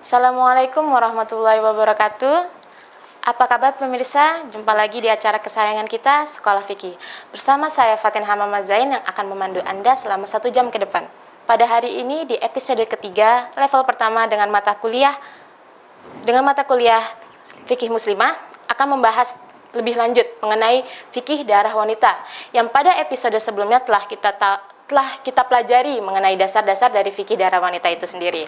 Assalamualaikum warahmatullahi wabarakatuh. Apa kabar pemirsa? Jumpa lagi di acara kesayangan kita, Sekolah Fikih. Bersama saya Fatin Hamamah Zain yang akan memandu Anda selama 1 jam ke depan. Pada hari ini di episode ketiga, level pertama dengan mata kuliah Fikih Muslimah akan membahas lebih lanjut mengenai fikih darah wanita yang pada episode sebelumnya telah kita pelajari mengenai dasar-dasar dari fikih darah wanita itu sendiri.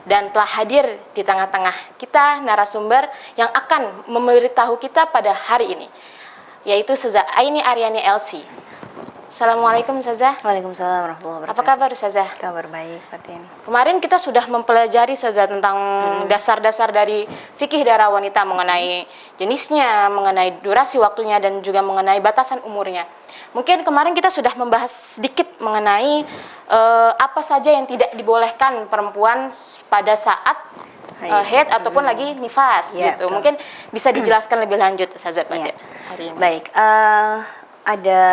Dan telah hadir di tengah-tengah kita narasumber yang akan memberitahu kita pada hari ini, yaitu Ustazah Aini Aryani LC. Assalamualaikum Ustazah. Waalaikumsalam warahmatullahi wabarakatuh. Apa kabar Ustazah? Kabar baik, Fatin. Kemarin kita sudah mempelajari Ustazah tentang dasar-dasar dari fikih darah wanita mengenai jenisnya, mengenai durasi waktunya, dan juga mengenai batasan umurnya. Mungkin kemarin kita sudah membahas sedikit mengenai apa saja yang tidak dibolehkan perempuan pada saat haid ataupun lagi nifas gitu. Betul. Mungkin bisa dijelaskan lebih lanjut Ustazah pada hari ini. Baik, ada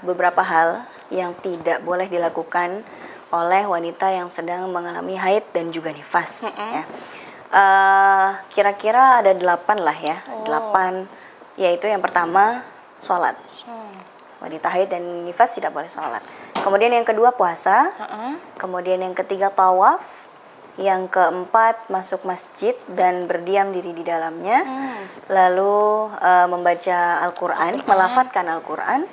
beberapa hal yang tidak boleh dilakukan oleh wanita yang sedang mengalami haid dan juga nifas. Ya. Kira-kira ada 8 lah ya, 8, yaitu yang pertama sholat. Wanita haid dan nifas tidak boleh sholat. Kemudian yang kedua puasa. Kemudian yang ketiga tawaf. Yang keempat masuk masjid dan berdiam diri di dalamnya. Lalu membaca Al-Quran, melafadzkan Al-Quran.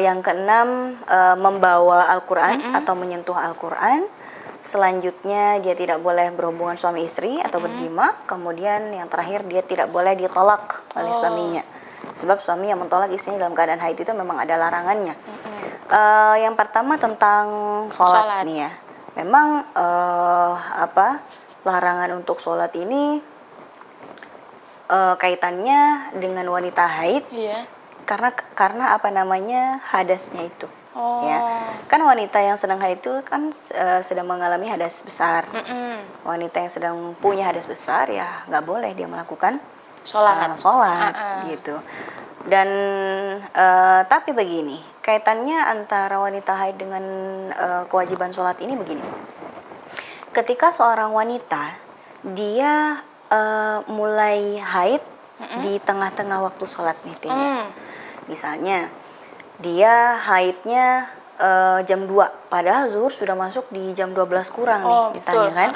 Yang keenam membawa Al-Quran atau menyentuh Al-Quran. Selanjutnya dia tidak boleh berhubungan suami istri atau berjima. Kemudian yang terakhir dia tidak boleh ditolak oleh suaminya. Sebab suami yang mentolak istrinya dalam keadaan haid itu memang ada larangannya. Yang pertama tentang sholat nih ya. Memang larangan untuk sholat ini kaitannya dengan wanita haid. Karena hadasnya itu. Ya. Kan wanita yang sedang haid itu kan sedang mengalami hadas besar. Wanita yang sedang punya hadas besar ya nggak boleh dia melakukan sholat gitu. Dan tapi begini, kaitannya antara wanita haid dengan kewajiban sholat ini begini. Ketika seorang wanita dia mulai haid di tengah-tengah waktu sholat nih, misalnya dia haidnya jam 2, padahal zuhur sudah masuk di jam 12 kurang nih, misalnya kan.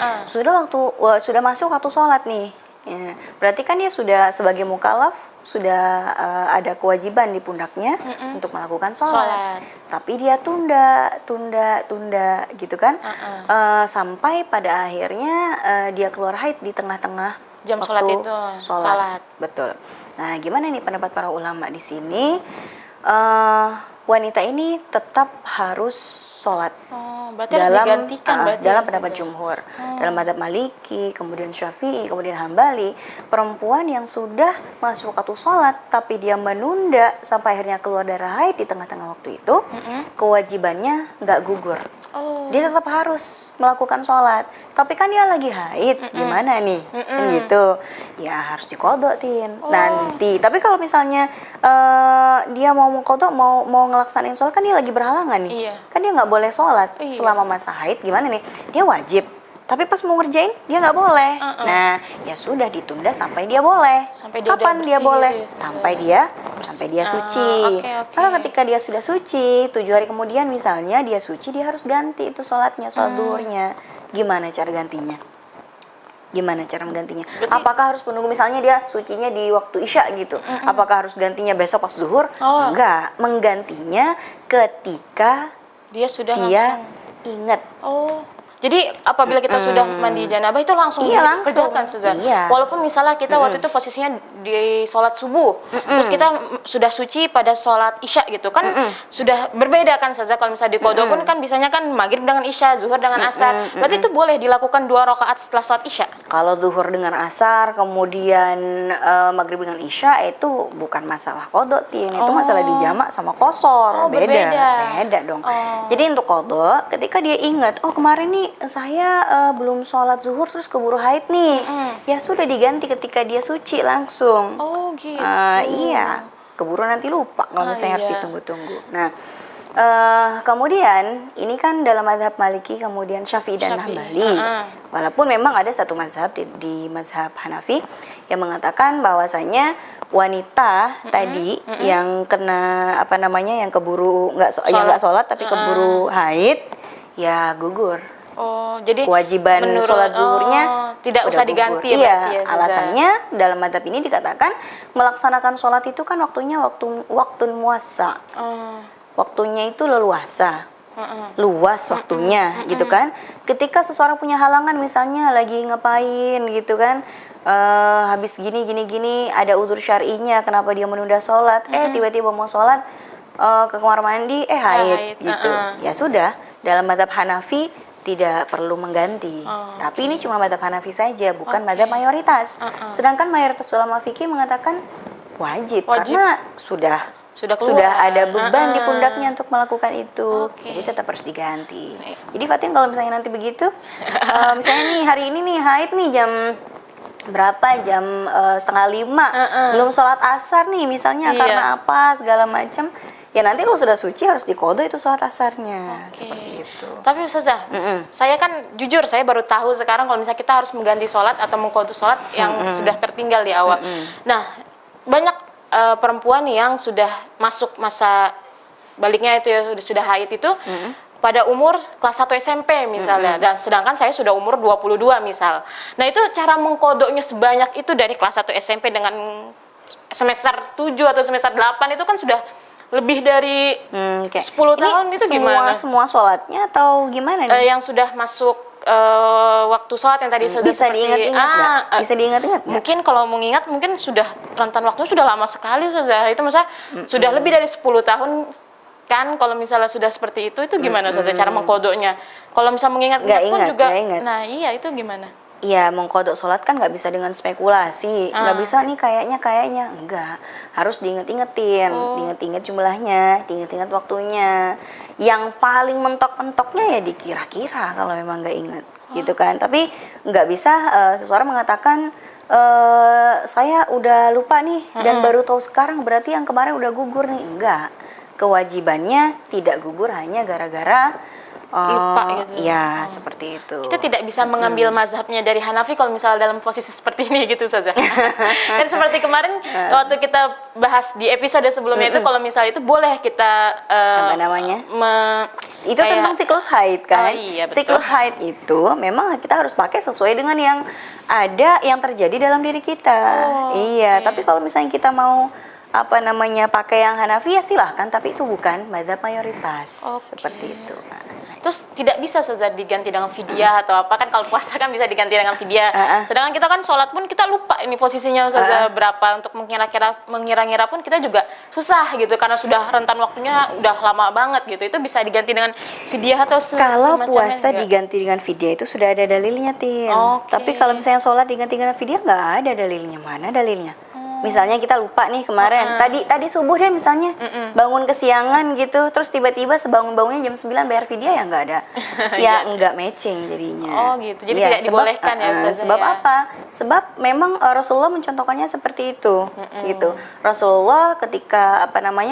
Sudah masuk waktu sholat nih. Ya, berarti kan dia sudah sebagai mukallaf sudah ada kewajiban di pundaknya untuk melakukan sholat. Tapi dia tunda gitu kan, sampai pada akhirnya dia keluar haid di tengah-tengah jam sholat itu. Sholat. Betul. Nah, gimana nih pendapat para ulama di sini? Wanita ini tetap harus sholat. Berarti harus digantikan dalam pendapat jumhur. Dalam mazhab Maliki, kemudian Syafi'i, kemudian Hambali, perempuan yang sudah masuk waktu sholat tapi dia menunda sampai akhirnya keluar darah haid di tengah-tengah waktu itu, kewajibannya nggak gugur. Dia tetap harus melakukan sholat. Tapi kan dia lagi haid, gimana nih? Kan gitu. Ya harus diqodho nanti. Tapi kalau misalnya dia mau mengqodho, mau ngelaksanain sholat, kan dia lagi berhalangan nih. Kan dia nggak boleh sholat selama masa haid. Gimana nih? Dia wajib. Tapi pas mau ngerjain dia nggak boleh. Nah, ya sudah ditunda sampai dia boleh. Kapan dia boleh? Sampai dia suci. Maka ketika dia sudah suci, 7 hari kemudian misalnya dia suci, dia harus ganti itu sholatnya, sholat zuhurnya. Gimana cara gantinya? Apakah harus menunggu misalnya dia sucinya di waktu isya gitu? Apakah harus gantinya besok pas zuhur? Enggak, menggantinya ketika dia ingat. Jadi apabila kita sudah mandi janabah itu langsung dikerjakan, Suzan. Walaupun misalnya kita waktu itu posisinya di sholat subuh, terus kita sudah suci pada sholat isya gitu kan, sudah berbeda kan, Suzan. Kalau misalnya di qodho pun kan bisanya kan maghrib dengan isya, zuhur dengan asar. Berarti itu boleh dilakukan 2 rakaat setelah sholat isya. Kalau zuhur dengan asar, kemudian maghrib dengan isya, itu bukan masalah qodho, itu masalah dijamak sama qosor. Beda dong. Jadi untuk qodho, ketika dia ingat, kemarin nih saya belum sholat zuhur terus keburu haid nih, ya sudah diganti ketika dia suci langsung. Gitu. Iya, keburu nanti lupa kalau misalnya harus ditunggu-tunggu. Nah, Kemudian ini kan dalam mazhab Maliki, kemudian Syafi'i dan Hambali. Walaupun memang ada satu mazhab di mazhab Hanafi yang mengatakan bahwasanya wanita tadi yang kena yang keburu nggak sholat tapi keburu haid ya gugur. Oh, jadi kewajiban sholat zuhurnya tidak usah diganti ya. Iya, Ya, alasannya dalam mazhab ini dikatakan melaksanakan sholat itu kan waktunya waktu muasa. Waktunya itu leluasa. Luas waktunya gitu kan. Ketika seseorang punya halangan misalnya lagi ngapain gitu kan, habis gini ada uzur syar'inya kenapa dia menunda sholat, tiba-tiba mau sholat ke kamar mandi haid gitu. Ya sudah, dalam mazhab Hanafi tidak perlu mengganti. Tapi ini cuma mazhab Hanafi saja, bukan mazhab mayoritas. Sedangkan mayoritas ulama fikih mengatakan wajib. Karena sudah ada beban di pundaknya untuk melakukan itu. Jadi tetap harus diganti. Jadi Fatin kalau misalnya nanti begitu, misalnya nih hari ini nih haid nih jam berapa, jam 4:30 belum sholat asar nih misalnya karena apa segala macam, ya nanti kalau sudah suci harus diqodho itu sholat asarnya. Seperti itu. Tapi Ustazah, saya kan jujur saya baru tahu sekarang kalau misalnya kita harus mengganti sholat atau mengqodho sholat yang sudah tertinggal di awal. Nah, banyak perempuan yang sudah masuk masa baliknya itu ya sudah haid itu pada umur kelas 1 SMP misalnya, dan sedangkan saya sudah umur 22 misal. Nah itu cara mengkodoknya sebanyak itu dari kelas 1 SMP dengan semester 7 atau semester 8 itu kan sudah lebih dari 10 tahun. Itu gimana? Semua sholatnya atau gimana nih? Yang sudah masuk waktu sholat yang tadi sudah bisa diingat-ingat bisa diingat-ingat mungkin kalau mengingat mungkin sudah rentan waktunya sudah lama sekali Ustazah. Itu maksudnya sudah lebih dari 10 tahun kan. Kalau misalnya sudah seperti itu gimana Ustazah cara mengkodoknya? Kalau misalnya mengingat-ingat pun juga nah iya itu gimana? Iya, mengkodok sholat kan nggak bisa dengan spekulasi, nggak bisa nih kayaknya, enggak, harus diinget-ingetin, diinget-inget jumlahnya, diinget-inget waktunya. Yang paling mentok-mentoknya ya dikira-kira kalau memang nggak inget, gitu kan. Tapi nggak bisa seseorang mengatakan saya udah lupa nih dan baru tahu sekarang berarti yang kemarin udah gugur nih, enggak. Kewajibannya tidak gugur hanya gara-gara lupa gitu. Ya, seperti itu. Kita tidak bisa mengambil mazhabnya dari Hanafi kalau misalnya dalam posisi seperti ini gitu saja. Dan seperti kemarin waktu kita bahas di episode sebelumnya itu kalau misalnya itu boleh kita apa namanya? Itu tentang siklus haid kan? Iya, siklus haid itu memang kita harus pakai sesuai dengan yang ada yang terjadi dalam diri kita. Tapi kalau misalnya kita mau pakai yang Hanafi ya silahkan, tapi itu bukan mazhab mayoritas. Seperti itu. Terus tidak bisa Ustazah diganti dengan fidyah atau apa, kan kalau puasa kan bisa diganti dengan fidyah. Sedangkan kita kan sholat pun kita lupa ini posisinya Ustazah berapa, untuk mengira-ngira pun kita juga susah gitu karena sudah rentan waktunya udah lama banget gitu. Itu bisa diganti dengan fidyah atau kalau puasa diganti dengan fidyah itu sudah ada dalilnya Tin. Tapi kalau misalnya sholat diganti dengan fidyah nggak ada dalilnya. Mana dalilnya? Misalnya kita lupa nih kemarin, tadi subuh deh misalnya, bangun kesiangan gitu, terus tiba-tiba sebangun-bangunnya jam 9 bayar fidyah ya nggak ada. Ya nggak matching jadinya. Gitu, jadi tidak dibolehkan ya Ustazah. Sebab apa? Sebab memang Rasulullah mencontohkannya seperti itu, gitu. Rasulullah ketika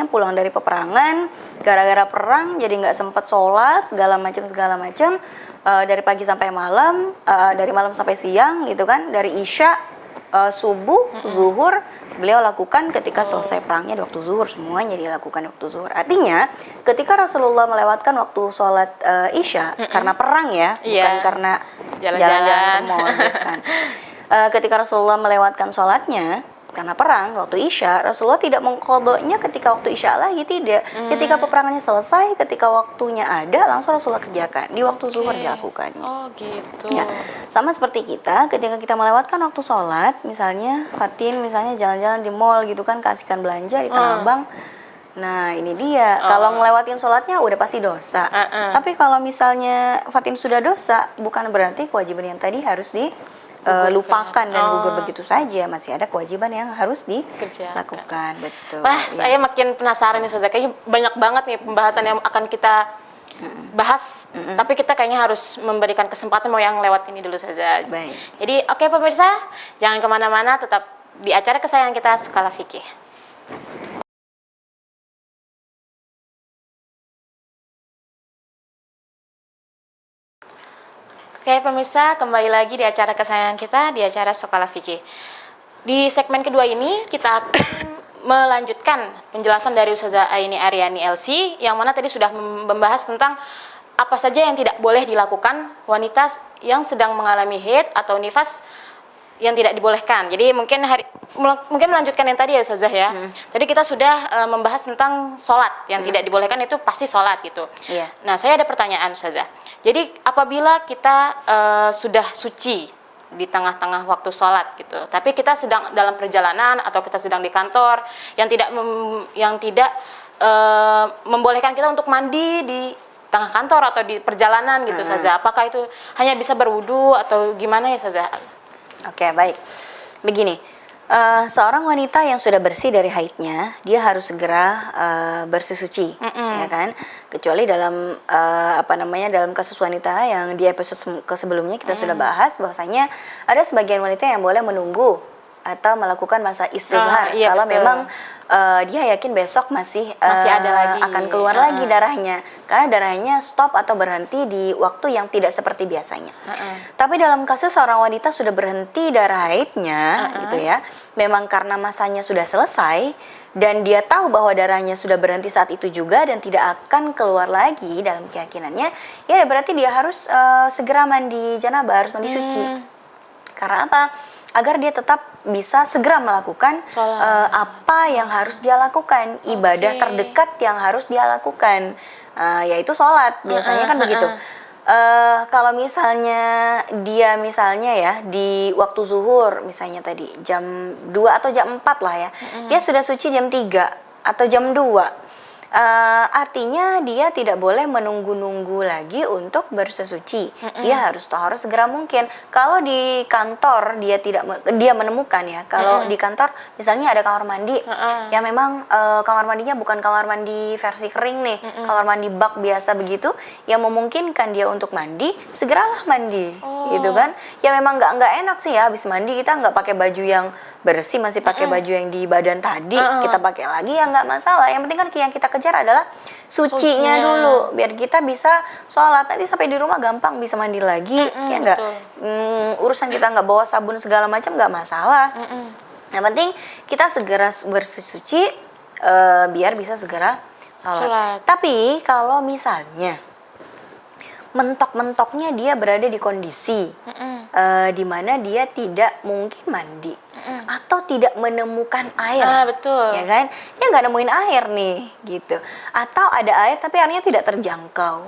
pulang dari peperangan, gara-gara perang jadi nggak sempat sholat, segala macam, dari pagi sampai malam, dari malam sampai siang gitu kan, dari isya, subuh, zuhur, beliau lakukan ketika selesai perangnya di waktu zuhur, semuanya dilakukan di waktu zuhur. Artinya ketika Rasulullah melewatkan waktu sholat isya karena perang ya, bukan karena jalan-jalan ke mall, bukan. Ketika Rasulullah melewatkan sholatnya karena perang waktu isya, Rasulullah tidak mengqodhonya ketika waktu isya lagi, tidak. Ketika peperangannya selesai, ketika waktunya ada, langsung Rasulullah kerjakan di waktu zuhur dilakukannya. Gitu. Ya, sama seperti kita ketika kita melewatkan waktu sholat, misalnya Fatin misalnya jalan-jalan di mall gitu kan, kasihkan belanja di Tanah Abang. Nah ini dia, kalau ngelewatin sholatnya udah pasti dosa. Tapi kalau misalnya Fatin sudah dosa, bukan berarti kewajiban yang tadi harus lupakan dan gugur begitu saja, masih ada kewajiban yang harus dilakukan. Betul. Wah, saya makin penasaran nih Ustazah, kayaknya banyak banget nih pembahasan yang akan kita bahas, tapi kita kayaknya harus memberikan kesempatan mau yang lewat ini dulu saja. Baik. Jadi pemirsa, jangan kemana-mana, tetap di acara kesayangan kita, Skala Fikih. Oke pemirsa, kembali lagi di acara kesayangan kita, di acara Sekolah Fikih. Di segmen kedua ini kita akan melanjutkan penjelasan dari Ustazah Aini Aryani LC, yang mana tadi sudah membahas tentang apa saja yang tidak boleh dilakukan wanita yang sedang mengalami haid atau nifas yang tidak dibolehkan. Jadi mungkin melanjutkan yang tadi ya Ustazah ya. Tadi kita sudah membahas tentang sholat yang tidak dibolehkan, itu pasti sholat gitu. Iya. Nah saya ada pertanyaan Ustazah. Jadi apabila kita sudah suci di tengah-tengah waktu sholat gitu, tapi kita sedang dalam perjalanan atau kita sedang di kantor yang tidak membolehkan kita untuk mandi di tengah kantor atau di perjalanan gitu Ustazah. Apakah itu hanya bisa berwudu atau gimana ya Ustazah? Oke, baik. Begini, seorang wanita yang sudah bersih dari haidnya, dia harus segera bersuci, ya kan? Kecuali dalam dalam kasus wanita yang di episode sebelumnya kita sudah bahas bahwasanya ada sebagian wanita yang boleh menunggu atau melakukan masa istizhar iya, kalau betul. memang dia yakin besok masih ada lagi, akan keluar lagi darahnya, karena darahnya stop atau berhenti di waktu yang tidak seperti biasanya. Tapi dalam kasus seorang wanita sudah berhenti darah haidnya, gitu ya, memang karena masanya sudah selesai dan dia tahu bahwa darahnya sudah berhenti saat itu juga dan tidak akan keluar lagi dalam keyakinannya, ya berarti dia harus segera mandi janabah, harus mandi suci. Karena apa? Agar dia tetap bisa segera melakukan apa yang harus dia lakukan, ibadah terdekat yang harus dia lakukan, yaitu sholat. Biasanya kan begitu. Kalau misalnya dia ya di waktu zuhur misalnya tadi jam 2 atau jam 4 lah ya, dia sudah suci jam 3 atau jam 2. Artinya dia tidak boleh menunggu-nunggu lagi untuk bersesuci. Dia harus taharah segera mungkin. Kalau di kantor dia menemukan ya, kalau di kantor misalnya ada kamar mandi yang memang kamar mandinya bukan kamar mandi versi kering nih, kamar mandi bak biasa begitu, yang memungkinkan dia untuk mandi, segeralah mandi, gitu kan? Ya memang nggak enak sih ya habis mandi kita nggak pakai baju yang bersih, masih pakai baju yang di badan tadi, kita pakai lagi ya nggak masalah. Yang penting kan yang kita kejar adalah sucinya dulu, biar kita bisa sholat. Nanti sampai di rumah gampang bisa mandi lagi, ya nggak? Urusan kita nggak bawa sabun segala macam nggak masalah. Yang penting kita segera bersuci biar bisa segera sholat. Tapi kalau misalnya mentok-mentoknya dia berada di kondisi di mana dia tidak mungkin mandi atau tidak menemukan air, betul. ya kan? Dia nggak nemuin air nih, gitu. Atau ada air tapi airnya tidak terjangkau,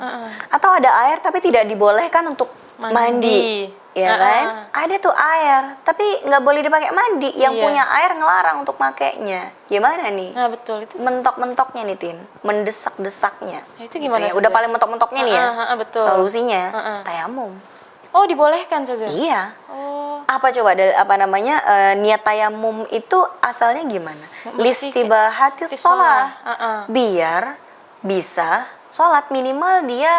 atau ada air tapi tidak dibolehkan untuk mandi, ya kan? Ada tuh air tapi nggak boleh dipakai mandi, yang punya air ngelarang untuk makainya. Gimana nih? Nah betul itu. Mentok-mentoknya nih Tin, mendesak-desaknya. Itu gimana? Gitu ya. Udah paling mentok-mentoknya nih ya. Betul. Solusinya tayamum. Oh dibolehkan saja. Iya. Apa coba niat tayamum itu asalnya gimana? Listibahatis sholat. Biar bisa sholat, minimal dia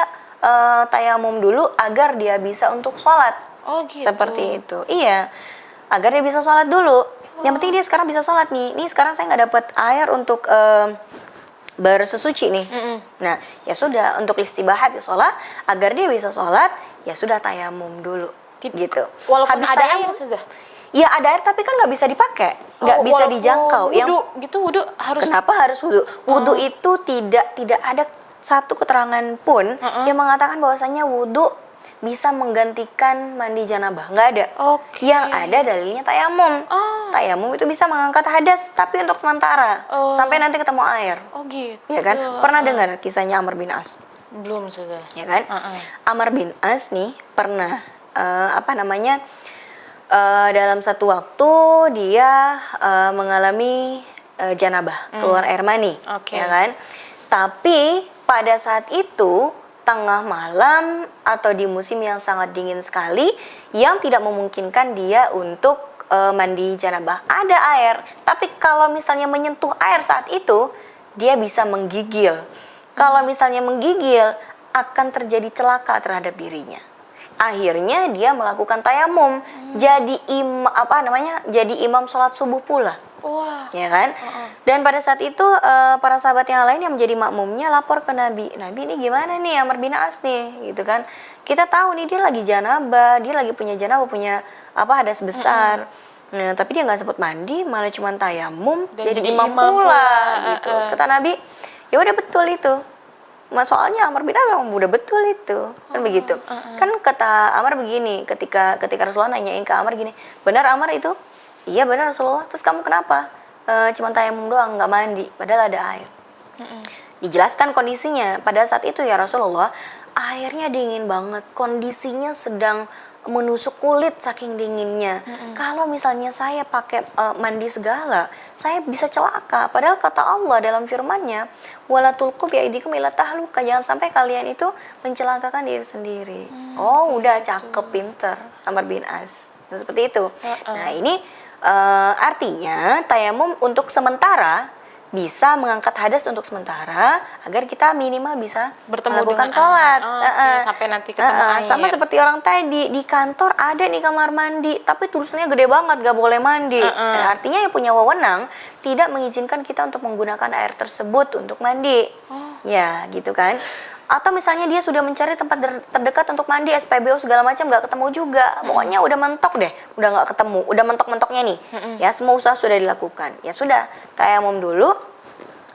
tayamum dulu agar dia bisa untuk sholat. Oh gitu. Seperti itu. Iya. Agar dia bisa sholat dulu. Yang penting dia sekarang bisa sholat nih. Nih sekarang saya nggak dapat air untuk bersesuci nih. Nah, ya sudah, untuk istibahat ya sholat, agar dia bisa sholat, ya sudah tayamum dulu. Gitu. Walaupun habis ada tayamum, air saja. ya ada air tapi kan nggak bisa dipakai, nggak bisa dijangkau. Wudu harus. Kenapa harus wudu? Wudu itu tidak ada satu keterangan pun yang mengatakan bahwasanya wudu bisa menggantikan mandi janabah, nggak ada. Yang ada dalilnya tayamum. Tayamum itu bisa mengangkat hadas, tapi untuk sementara sampai nanti ketemu air. Gitu. Ya kan? Pernah dengar kisahnya Amr bin As? Belum saja. Ya kan? Amr bin As nih pernah dalam satu waktu dia mengalami janabah, keluar air mani, ya kan? Tapi pada saat itu tengah malam atau di musim yang sangat dingin sekali, yang tidak memungkinkan dia untuk mandi janabah. Ada air, tapi kalau misalnya menyentuh air saat itu, dia bisa menggigil. Kalau misalnya menggigil, akan terjadi celaka terhadap dirinya. Akhirnya dia melakukan tayamum, jadi imam sholat subuh pula. Wah. Ya kan? Dan pada saat itu para sahabat yang lain yang menjadi makmumnya lapor ke Nabi. Nabi, ini gimana nih Amr bin As nih, gitu kan? Kita tahu nih dia lagi janabah, dia lagi punya janabah, punya hadas besar. Nah, tapi dia nggak sempat mandi, malah cuma tayamum, jadi imam pula gitu. Terus kata Nabi, ya udah betul itu. Soalnya Amr bin As udah betul itu. Kan begitu. Kan kata Amr begini, ketika Rasulullah nanyain ke Amr gini, benar Amr itu? Iya benar Rasulullah. Terus kamu kenapa? Cuma tayamum doang, nggak mandi, padahal ada air. Dijelaskan kondisinya. Pada saat itu ya Rasulullah, airnya dingin banget, kondisinya sedang menusuk kulit saking dinginnya. Kalau misalnya saya pakai mandi segala, saya bisa celaka. Padahal kata Allah dalam firman-Nya, wala tulqu biaidikum ila tahluka, jangan sampai kalian itu mencelakakan diri sendiri. Oh, udah cakep, pinter Amr bin As. Seperti itu. Nah, ini artinya tayamum untuk sementara bisa mengangkat hadas untuk sementara agar kita minimal bisa melakukan sholat. Sampai nanti ketemu air. Sama seperti orang tadi di kantor ada nih kamar mandi, tapi tulisannya gede banget gak boleh mandi. Nah, artinya yang punya wewenang tidak mengizinkan kita untuk menggunakan air tersebut untuk mandi. Ya gitu kan. Atau misalnya dia sudah mencari tempat terdekat untuk mandi, SPBU segala macam nggak ketemu juga. Pokoknya udah mentok deh, udah nggak ketemu, udah mentok-mentoknya nih. Ya semua usaha sudah dilakukan. Ya sudah, tayamum dulu,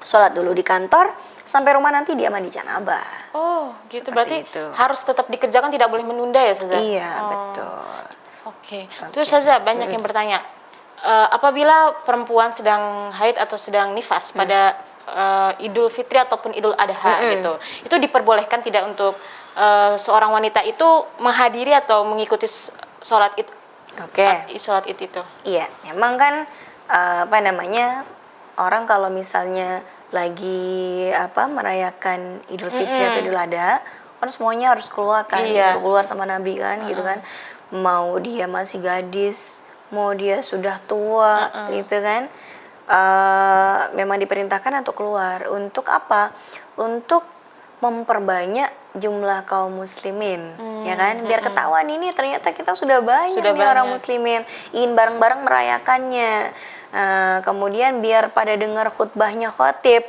sholat dulu di kantor, sampai rumah nanti dia mandi janabah. Oh, gitu. Seperti Berarti itu. harus tetap dikerjakan, tidak boleh menunda ya, Ustazah? Iya, betul. Oke. Terus Ustazah, banyak yang bertanya, apabila perempuan sedang haid atau sedang nifas pada Idul Fitri ataupun Idul Adha gitu, itu diperbolehkan tidak untuk seorang wanita itu menghadiri atau mengikuti sholat id? Sholat id itu? Iya, memang kan orang kalau misalnya lagi merayakan Idul Fitri atau Idul Adha, kan semuanya harus keluar kan, disuruh keluar sama Nabi kan, gitu kan. Mau dia masih gadis, mau dia sudah tua, gitu kan. Memang diperintahkan untuk keluar. Untuk apa? Untuk memperbanyak jumlah kaum muslimin, ya kan? Biar ketahuan ini ternyata kita sudah banyak orang muslimin, ingin bareng-bareng merayakannya. Kemudian biar pada dengar khutbahnya khotib,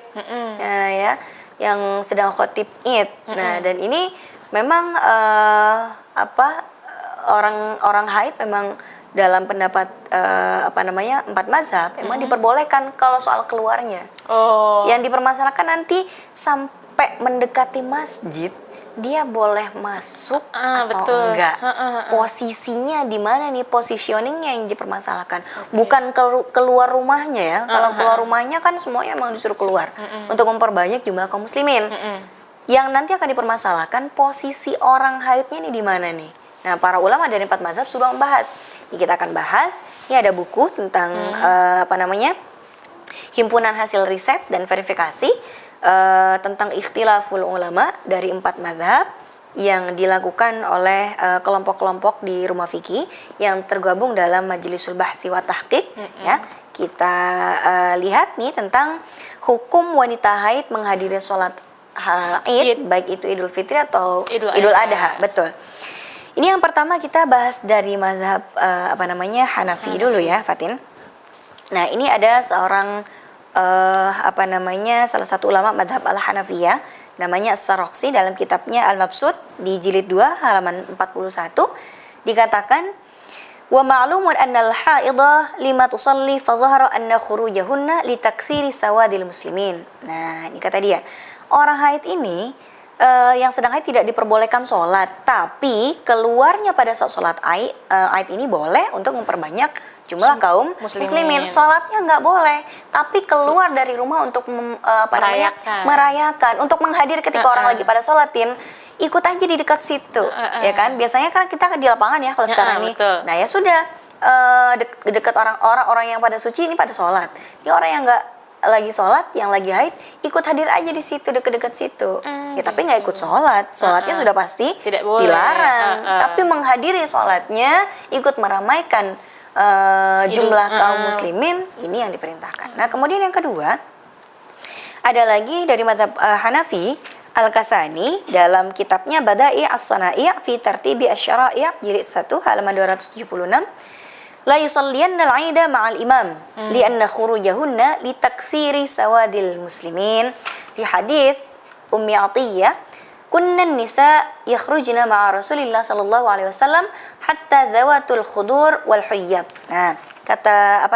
ya, yang sedang khotib Id. Nah, dan ini memang orang haid memang dalam pendapat 4 mazhab memang diperbolehkan kalau soal keluarnya. Yang dipermasalahkan nanti sampai mendekati masjid dia boleh masuk atau enggak. Posisinya di mana nih, positioningnya yang dipermasalahkan. Bukan keluar rumahnya ya. Kalau keluar rumahnya kan semuanya memang disuruh keluar untuk memperbanyak jumlah kaum muslimin. Yang nanti akan dipermasalahkan posisi orang haidnya ini di mana nih. Nah, para ulama dari 4 mazhab sudah membahas. Ini kita akan bahas. Ini ada buku tentang himpunan hasil riset dan verifikasi tentang ikhtilaful ulama dari 4 mazhab yang dilakukan oleh kelompok-kelompok di rumah fikih yang tergabung dalam Majlisul Bahsi wa Tahqiq. Ya, kita lihat nih tentang hukum wanita haid menghadiri sholat Id, baik itu Idul Fitri atau Idul Adha. Betul. Ini yang pertama kita bahas dari mazhab Hanafi dulu ya, Fatin. Nah, ini ada seorang salah satu ulama mazhab Al-Hanafiyah, namanya As-Sarakhsi, dalam kitabnya Al-Mabsut di jilid 2 halaman 41 dikatakan, wa ma'lumun anna al-haidha lima tusalli fa dhahara anna khurujahunna li takthiri sawadil muslimin. Nah, ini kata dia, orang haid ini yang sedang haid tidak diperbolehkan sholat, tapi keluarnya pada saat sholat haid ini boleh untuk memperbanyak jumlah kaum muslimin. Sholatnya nggak boleh, tapi keluar dari rumah untuk merayakan, untuk menghadir ketika orang lagi pada sholatin, ikut aja di dekat situ, ya kan? Biasanya kan kita di lapangan ya kalau sekarang nih. Nah ya sudah, dekat orang-orang yang pada suci ini pada sholat. Ini orang yang nggak lagi sholat, yang lagi haid, ikut hadir aja di situ, dekat-dekat situ. Ya tapi nggak ikut sholatnya sudah pasti dilarang. Tapi menghadiri sholatnya, ikut meramaikan jumlah kaum muslimin, ini yang diperintahkan. Nah kemudian yang kedua, ada lagi dari mazhab Hanafi, Al-Kasani dalam kitabnya Bada'i As-Sana'i' fi Tartibi Asy-Syara'i' jilid 1 halaman 276. la yusalliyanna al-'ida ma'al imam li'anna khurujahunna litakthiri sawadil muslimin. Di hadis Ummi Athiyyah, kunna nisa yakhrujna ma'a Rasulillah sallallahu alaihi wasallam hatta dhawatul khudur wal huyyab. Nah, kata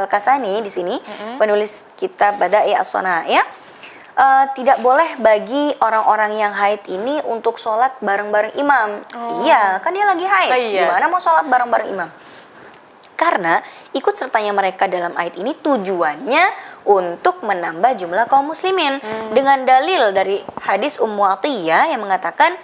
Al-Kasani di sini, penulis kitab Bada'i As-Sana, ya. Tidak boleh bagi orang-orang yang haid ini untuk sholat bareng-bareng imam. Iya, kan dia lagi haid. Gimana mau sholat bareng-bareng imam? Karena ikut sertanya mereka dalam haid ini tujuannya untuk menambah jumlah kaum muslimin. Dengan dalil dari hadis Ummu Athiyyah yang mengatakan,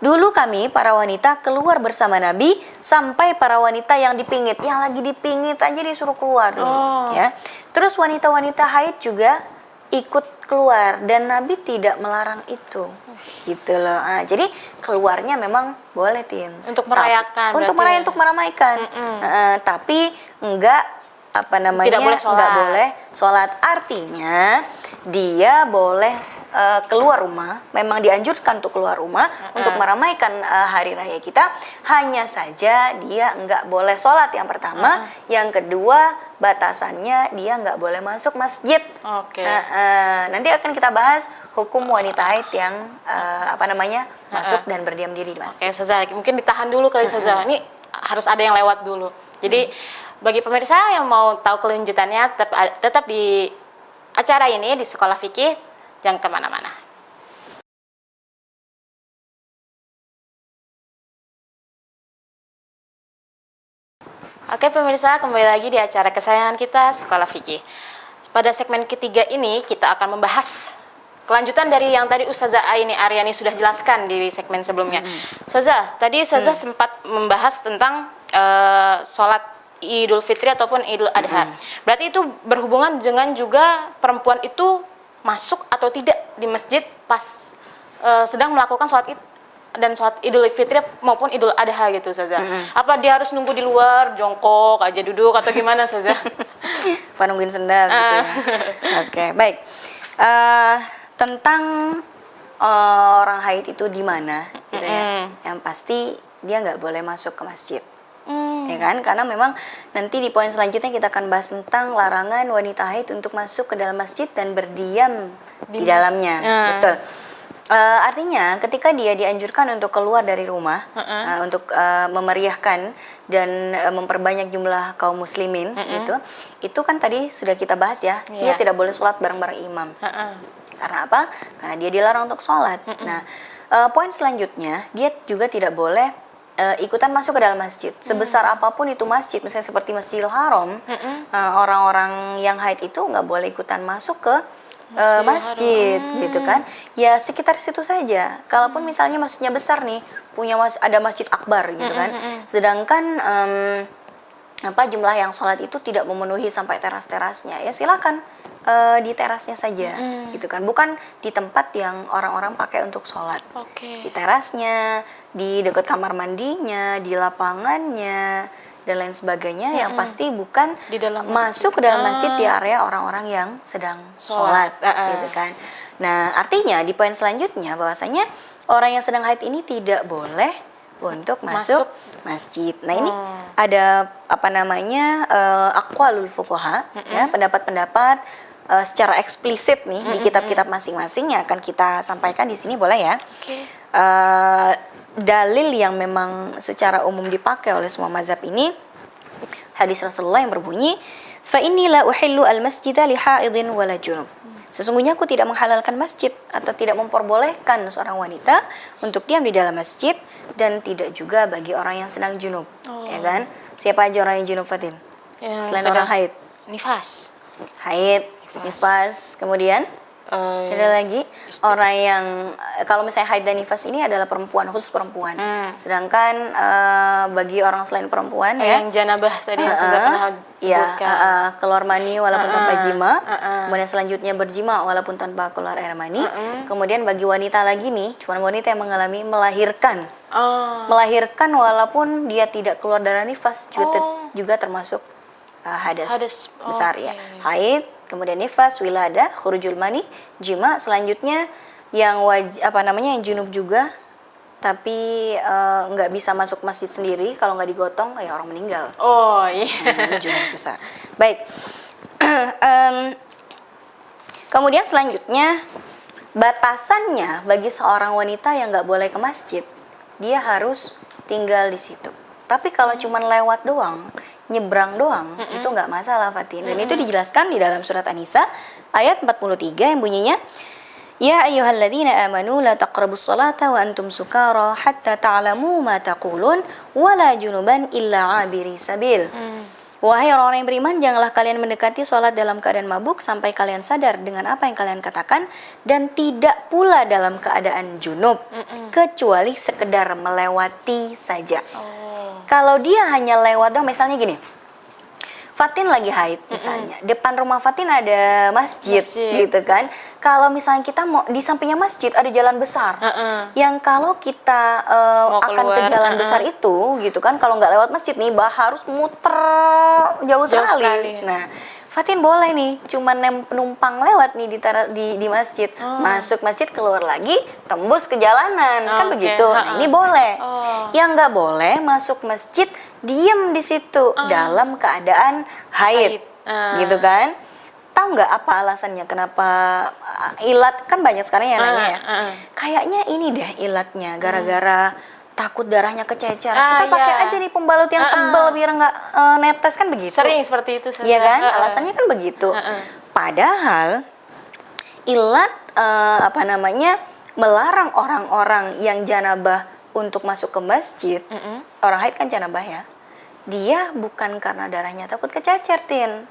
dulu kami para wanita keluar bersama Nabi sampai para wanita yang dipingit, yang lagi dipingit aja disuruh keluar dulu. Ya. Terus wanita-wanita haid juga ikut keluar dan Nabi tidak melarang itu, gitu loh. Jadi keluarnya memang boleh, Tin, untuk merayakan, untuk meramaikan. Tapi enggak enggak boleh sholat. Artinya dia boleh keluar rumah, memang dianjurkan untuk keluar rumah untuk meramaikan hari raya kita. Hanya saja dia enggak boleh sholat, yang pertama. Yang kedua, batasannya dia enggak boleh masuk masjid. Nanti akan kita bahas hukum wanita haid yang masuk dan berdiam diri di masjid. Ustazah, mungkin ditahan dulu kali, Ustazah. Ini harus ada yang lewat dulu. Jadi bagi pemirsa yang mau tahu kelanjutannya, tetap di acara ini di Sekolah Fikih. Jangan kemana-mana. Oke pemirsa, kembali lagi di acara kesayangan kita, Sekolah Fikih. Pada segmen ketiga ini kita akan membahas kelanjutan dari yang tadi Ustazah Aini Aryani sudah jelaskan di segmen sebelumnya. Ustazah, tadi Ustazah sempat membahas tentang sholat Idul Fitri ataupun Idul Adha. Berarti itu berhubungan dengan juga perempuan itu masuk atau tidak di masjid pas sedang melakukan sholat id dan sholat Idul Fitri maupun Idul Adha gitu, Ustazah. Apa dia harus nunggu di luar, jongkok aja duduk atau gimana, Ustazah? Nungguin sendal gitu ya. Oke, baik. Tentang orang haid itu di mana gitu ya. Yang pasti dia nggak boleh masuk ke masjid. Ya kan? Karena memang nanti di poin selanjutnya kita akan bahas tentang larangan wanita haid untuk masuk ke dalam masjid dan berdiam di dalamnya. Betul. Artinya ketika dia dianjurkan untuk keluar dari rumah untuk memeriahkan dan memperbanyak jumlah kaum muslimin itu kan tadi sudah kita bahas ya. Dia tidak boleh sholat bareng-bareng imam. Karena apa? Karena dia dilarang untuk sholat. Nah, poin selanjutnya dia juga tidak boleh ikutan masuk ke dalam masjid. Sebesar apapun itu masjid, misalnya seperti Masjidil Haram, orang-orang yang haid itu nggak boleh ikutan masuk ke masjid, gitu kan? Ya sekitar situ saja. Kalaupun misalnya masjidnya besar nih, ada masjid akbar, gitu kan? Sedangkan jumlah yang sholat itu tidak memenuhi sampai teras-terasnya, ya silakan di terasnya saja, gitu kan, bukan di tempat yang orang-orang pakai untuk sholat. Di terasnya, di dekat kamar mandinya, di lapangannya dan lain sebagainya, yang pasti bukan di dalam masuk ke dalam masjid di area orang-orang yang sedang sholat, gitu kan. Nah, artinya di poin selanjutnya bahwasanya orang yang sedang haid ini tidak boleh untuk masuk masjid. Nah, ini ada aqwalul fuqaha, ya, pendapat-pendapat secara eksplisit nih di kitab-kitab masing-masing yang akan kita sampaikan di sini, boleh ya. Dalil yang memang secara umum dipakai oleh semua mazhab ini, hadis Rasulullah yang berbunyi, fa inni la uhillu al-masjida li haidin wala junub. Sesungguhnya aku tidak menghalalkan masjid atau tidak memperbolehkan seorang wanita untuk diam di dalam masjid, dan tidak juga bagi orang yang sedang junub. Ya kan? Siapa aja orang yang junub, Fatin? Selain orang haid. Nifas. Haid, nifas, kemudian ada lagi orang yang kalau misalnya haid dan nifas ini adalah perempuan, khusus perempuan. Sedangkan bagi orang selain perempuan yang janabah tadi yang sudah pernah sebutkan, keluar mani walaupun tanpa jima, kemudian selanjutnya berjima walaupun tanpa keluar air mani. Kemudian bagi wanita lagi nih, cuma wanita yang mengalami melahirkan walaupun dia tidak keluar darah nifas juga termasuk hadas besar, ya. Haid, kemudian nifas, wilada, khurujul mani, jima. Selanjutnya yang yang junub juga tapi nggak bisa masuk masjid sendiri, kalau nggak digotong ya orang meninggal. Oh iya. Ini juga besar. Baik. Kemudian selanjutnya, batasannya bagi seorang wanita yang nggak boleh ke masjid, dia harus tinggal di situ. Tapi kalau cuman lewat doang, nyebrang doang, itu nggak masalah, Fatin. Dan itu dijelaskan di dalam surat An-Nisa ayat 43 yang bunyinya, Ya ayyuhalladzina amanu la taqrabus salata wa antum sukara hatta ta'lamu ma taqulun wa la junuban illa 'abiri sabil. Wahai orang-orang yang beriman, janganlah kalian mendekati sholat dalam keadaan mabuk sampai kalian sadar dengan apa yang kalian katakan, dan tidak pula dalam keadaan junub, kecuali sekedar melewati saja. Kalau dia hanya lewat dong, misalnya gini, Fatin lagi haid misalnya, depan rumah Fatin ada masjid gitu kan. Kalau misalnya kita mau di sampingnya masjid ada jalan besar, yang kalau kita akan ke jalan besar itu gitu kan, kalau nggak lewat masjid nih harus muter jauh sekali. Nah, Fatin boleh nih cuman penumpang lewat nih di masjid, masuk masjid keluar lagi tembus ke jalanan, kan begitu. Nah, ini boleh. Yang nggak boleh masuk masjid diem di situ dalam keadaan haid, gitu kan? Tahu nggak apa alasannya? Kenapa ilat? Kan banyak sekarang yang nanya ya. Kayaknya ini deh ilatnya, gara-gara takut darahnya kececer. Kita pakai aja nih pembalut yang tebal biar nggak netes, kan begitu. Sering seperti itu. Iya kan? Alasannya kan begitu. Padahal ilat melarang orang-orang yang janabah untuk masuk ke masjid. Orang haid kan janabah ya. Dia bukan karena darahnya takut kececer, Tin.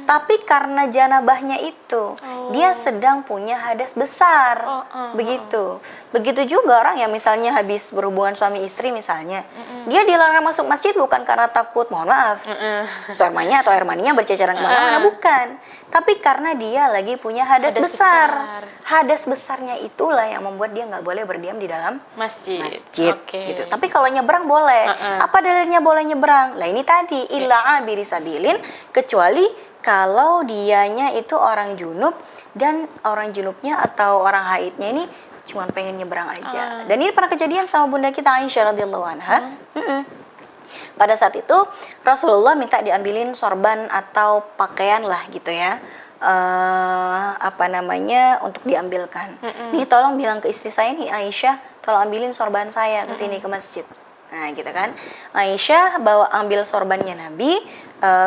Tapi karena janabahnya itu, dia sedang punya hadas besar. Begitu. Begitu juga orang yang misalnya habis berhubungan suami istri misalnya, dia dilarang masuk masjid bukan karena takut, mohon maaf, spermanya atau air maninya berceceran kemana-mana, bukan. Tapi karena dia lagi punya hadas besar. Hadas besarnya itulah yang membuat dia nggak boleh berdiam di dalam masjid. Gitu. Tapi kalau nyebrang boleh. Apa dalilnya boleh nyebrang? Lah ini tadi, illa abiri sabilin, kecuali kalau dianya itu orang junub, dan orang junubnya atau orang haidnya ini cuma pengen nyebrang aja. Dan ini pernah kejadian sama bunda kita Aisyah radhiyallahu anha. Pada saat itu Rasulullah minta diambilin sorban atau pakaian lah gitu ya, untuk diambilkan. Nih tolong bilang ke istri saya nih, Aisyah, tolong ambilin sorban saya ke sini ke masjid. Nah gitu kan, Aisyah ambil sorbannya Nabi,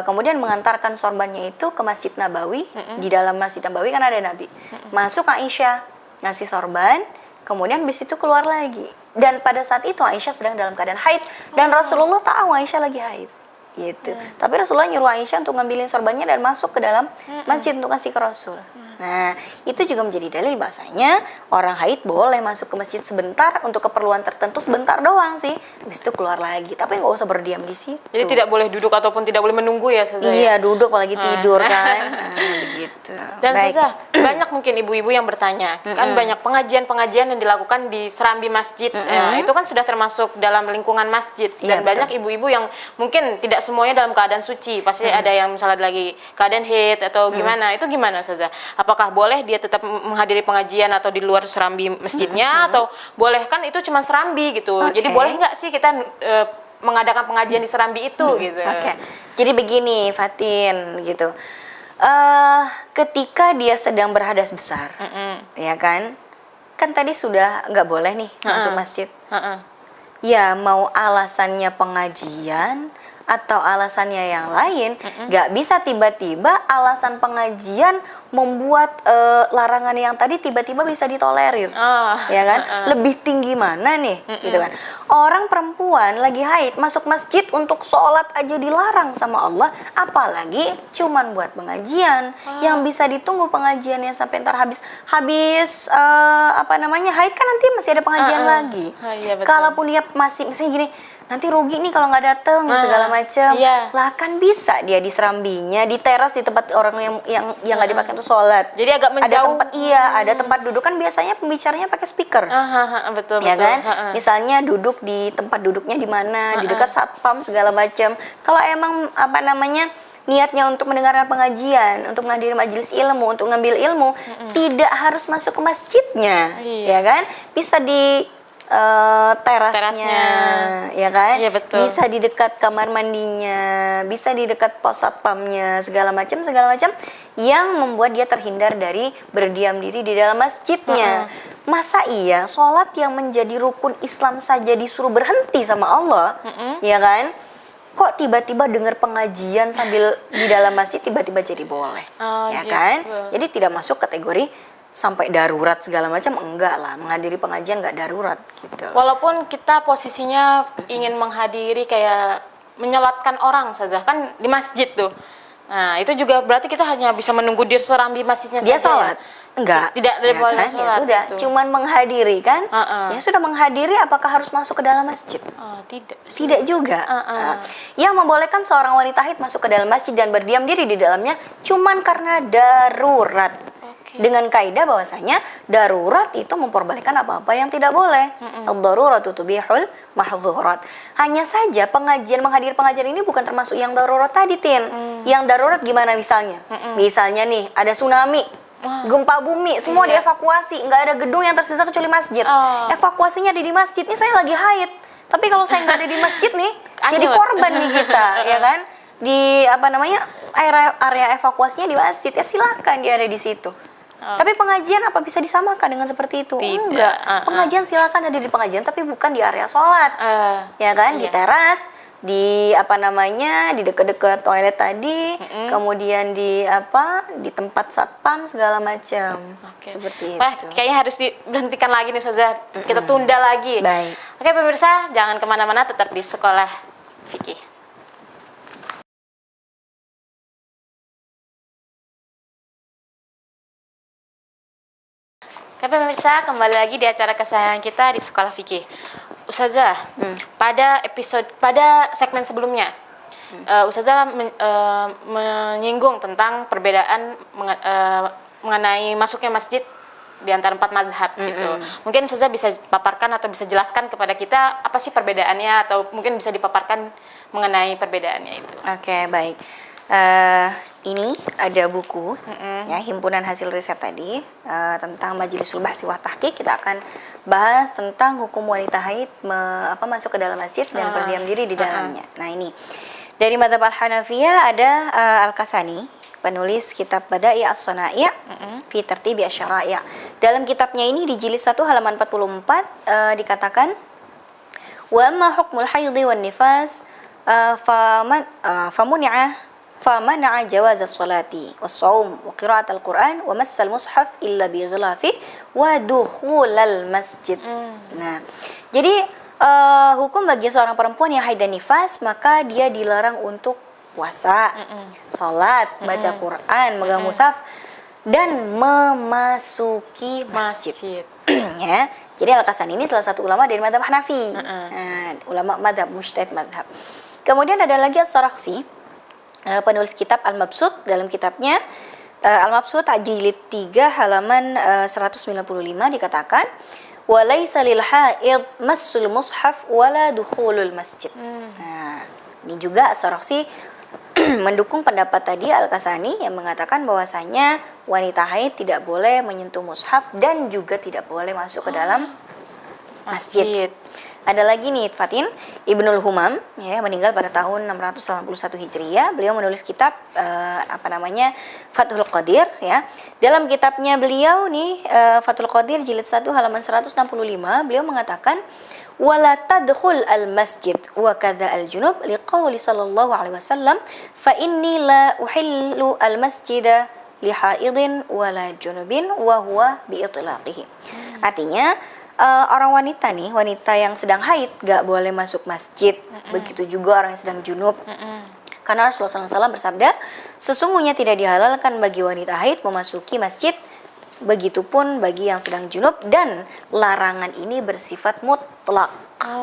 kemudian mengantarkan sorbannya itu ke Masjid Nabawi. Di dalam Masjid Nabawi kan ada Nabi. Masuk Aisyah, ngasih sorban, kemudian habis itu keluar lagi. Dan pada saat itu Aisyah sedang dalam keadaan haid, dan Rasulullah tahu Aisyah lagi haid gitu. Tapi Rasulullah nyuruh Aisyah untuk ngambilin sorbannya dan masuk ke dalam masjid untuk kasih ke Rasul. Nah, itu juga menjadi dalil bahasanya orang haid boleh masuk ke masjid sebentar untuk keperluan tertentu, sebentar doang sih. Habis itu keluar lagi, tapi nggak usah berdiam di situ. Jadi tidak boleh duduk ataupun tidak boleh menunggu ya, Ustazah? Iya, duduk apalagi tidur kan. Begitu. Dan Ustazah, banyak mungkin ibu-ibu yang bertanya, kan banyak pengajian-pengajian yang dilakukan di serambi masjid. Itu kan sudah termasuk dalam lingkungan masjid. Dan banyak ibu-ibu yang mungkin tidak semuanya dalam keadaan suci. Pasti ada yang misalnya lagi keadaan haid atau gimana. Itu gimana, Ustazah? Apakah boleh dia tetap menghadiri pengajian atau di luar serambi masjidnya, atau boleh, kan itu cuma serambi gitu. Jadi boleh nggak sih kita mengadakan pengajian di serambi itu gitu? Jadi begini, Fatin, gitu. Ketika dia sedang berhadas besar, ya kan tadi sudah nggak boleh nih masuk masjid. Ya mau alasannya pengajian atau alasannya yang lain, nggak bisa tiba-tiba alasan pengajian membuat larangan yang tadi tiba-tiba bisa ditolerir, ya kan? Lebih tinggi mana nih, gitu kan? Orang perempuan lagi haid masuk masjid untuk sholat aja dilarang sama Allah, apalagi cuman buat pengajian yang bisa ditunggu pengajiannya sampai ntar habis haid kan nanti masih ada pengajian lagi. Kalaupun dia masih misalnya gini, nanti rugi nih kalau nggak dateng segala macam. Lah kan bisa dia di serambinya, di teras, di tempat orang yang nggak dipakai untuk sholat. Jadi agak menjauh. Ada tempat duduk kan biasanya pembicaranya pakai speaker. Betul. Ya kan? Misalnya duduk di tempat duduknya di mana, di dekat satpam segala macam. Kalau emang niatnya untuk mendengarkan pengajian, untuk menghadiri majelis ilmu, untuk ngambil ilmu, tidak harus masuk ke masjidnya, ya kan? Bisa di terasnya, ya kan? Iya, betul. Bisa di dekat kamar mandinya, bisa di dekat pos satpamnya, segala macam yang membuat dia terhindar dari berdiam diri di dalam masjidnya. Masa iya sholat yang menjadi rukun Islam saja disuruh berhenti sama Allah, ya kan? Kok tiba-tiba dengar pengajian sambil di dalam masjid tiba-tiba jadi boleh, ya gitu. kan? Jadi tidak masuk kategori sampai darurat segala macam, enggak lah, menghadiri pengajian enggak darurat gitu. Walaupun kita posisinya ingin menghadiri kayak menyolatkan orang saja kan di masjid tuh. Nah, itu juga berarti kita hanya bisa menunggu di serambi masjidnya Dia saja. sholat? Enggak. Tidak ada Ya boleh kan? sholat. Ya sudah, gitu. cuman menghadiri kan? Ya sudah menghadiri, apakah harus masuk ke dalam masjid? Tidak. Tidak juga. Yang membolehkan seorang wanita haid masuk ke dalam masjid dan berdiam diri di dalamnya cuman karena darurat. Dengan kaidah bahwasanya darurat itu memperbolehkan apa-apa yang tidak boleh. Ad-daruratu tubihul mahzurat. Hanya saja menghadiri pengajian ini bukan termasuk yang darurat tadi, Tin. Yang darurat gimana misalnya? Misalnya nih, ada tsunami, gempa bumi, semua dievakuasi, nggak ada gedung yang tersisa kecuali masjid. Evakuasinya ada di masjid. Ini saya lagi haid. Tapi kalau saya nggak ada di masjid nih, jadi korban nih kita, ya kan? Di area evakuasinya di masjid, ya silahkan dia ada di situ. Tapi pengajian apa bisa disamakan dengan seperti itu? Tidak. Enggak. Pengajian silakan ada di pengajian, tapi bukan di area sholat, ya kan? Di teras, di di dekat-dekat toilet tadi, kemudian di tempat satpam segala macam. Seperti itu. Kayaknya harus diberhentikan lagi nih Ustazah. Kita tunda lagi. Baik. Oke pemirsa, jangan kemana-mana, tetap di Sekolah Fikih. Oke pemirsa, kembali lagi di acara kesayangan kita di Sekolah Fikih. Ustazah, pada segmen sebelumnya, Ustazah menyinggung tentang perbedaan mengenai masuknya masjid di antara 4 mazhab gitu. Mungkin Ustazah bisa paparkan atau bisa jelaskan kepada kita apa sih perbedaannya, atau mungkin bisa dipaparkan mengenai perbedaannya itu. Oke, baik. Ini ada buku ya, himpunan hasil riset tadi tentang Majlisul Bahsi wa Tahqiq. Kita akan bahas tentang hukum wanita haid masuk ke dalam masjid dan berdiam diri di dalamnya. Nah, ini dari mazhab Al-Hanafiyah ada Al-Kasani, penulis kitab Bada'i As-Sana'i' fi Tartibi Asy-Syara'i'. Dalam kitabnya ini di jilid 1 halaman 44 dikatakan, wa amma hukmul haidhi wan nifas famana'a jawaz as-salati was-shaum wa qira'at al-Qur'an wa mass al-mushaf illa bi ghilafih wa dukhul al-masjid. Nah, jadi hukum bagi seorang perempuan yang haid dan nifas, maka dia dilarang untuk puasa, sholat, baca Quran, megang mushaf, dan memasuki masjid. Ya, jadi Al-Kasani ini salah satu ulama dari mazhab Hanafi, ulama mazhab mujtahid mazhab. Kemudian ada lagi As-Sarakhsi, penulis kitab Al-Mabsut. Dalam kitabnya Al-Mabsut jilid 3 halaman 195 dikatakan, wa laisa lil haid massul mushaf wala dukhulul masjid. Nah, ini juga As-Sarakhsi mendukung pendapat tadi Al-Kasani yang mengatakan bahwasanya wanita haid tidak boleh menyentuh mushaf dan juga tidak boleh masuk ke dalam masjid. Ada lagi nih Fatin, Ibnul Humam ya, meninggal pada tahun 681 Hijriah. Beliau menulis kitab Fathul Qadir ya. Dalam kitabnya beliau nih Fathul Qadir jilid 1 halaman 165, beliau mengatakan wala tadkhul al-masjid wa kadza al-junub liqauli sallallahu alaihi wasallam fa inni la uhillu al-masjida li haidin wala junubin wa huwa bi itlaqihi. Artinya orang wanita yang sedang haid gak boleh masuk masjid. Begitu juga orang yang sedang junub. Karena Rasulullah SAW bersabda, sesungguhnya tidak dihalalkan bagi wanita haid memasuki masjid, begitupun bagi yang sedang junub, dan larangan ini bersifat mutlak.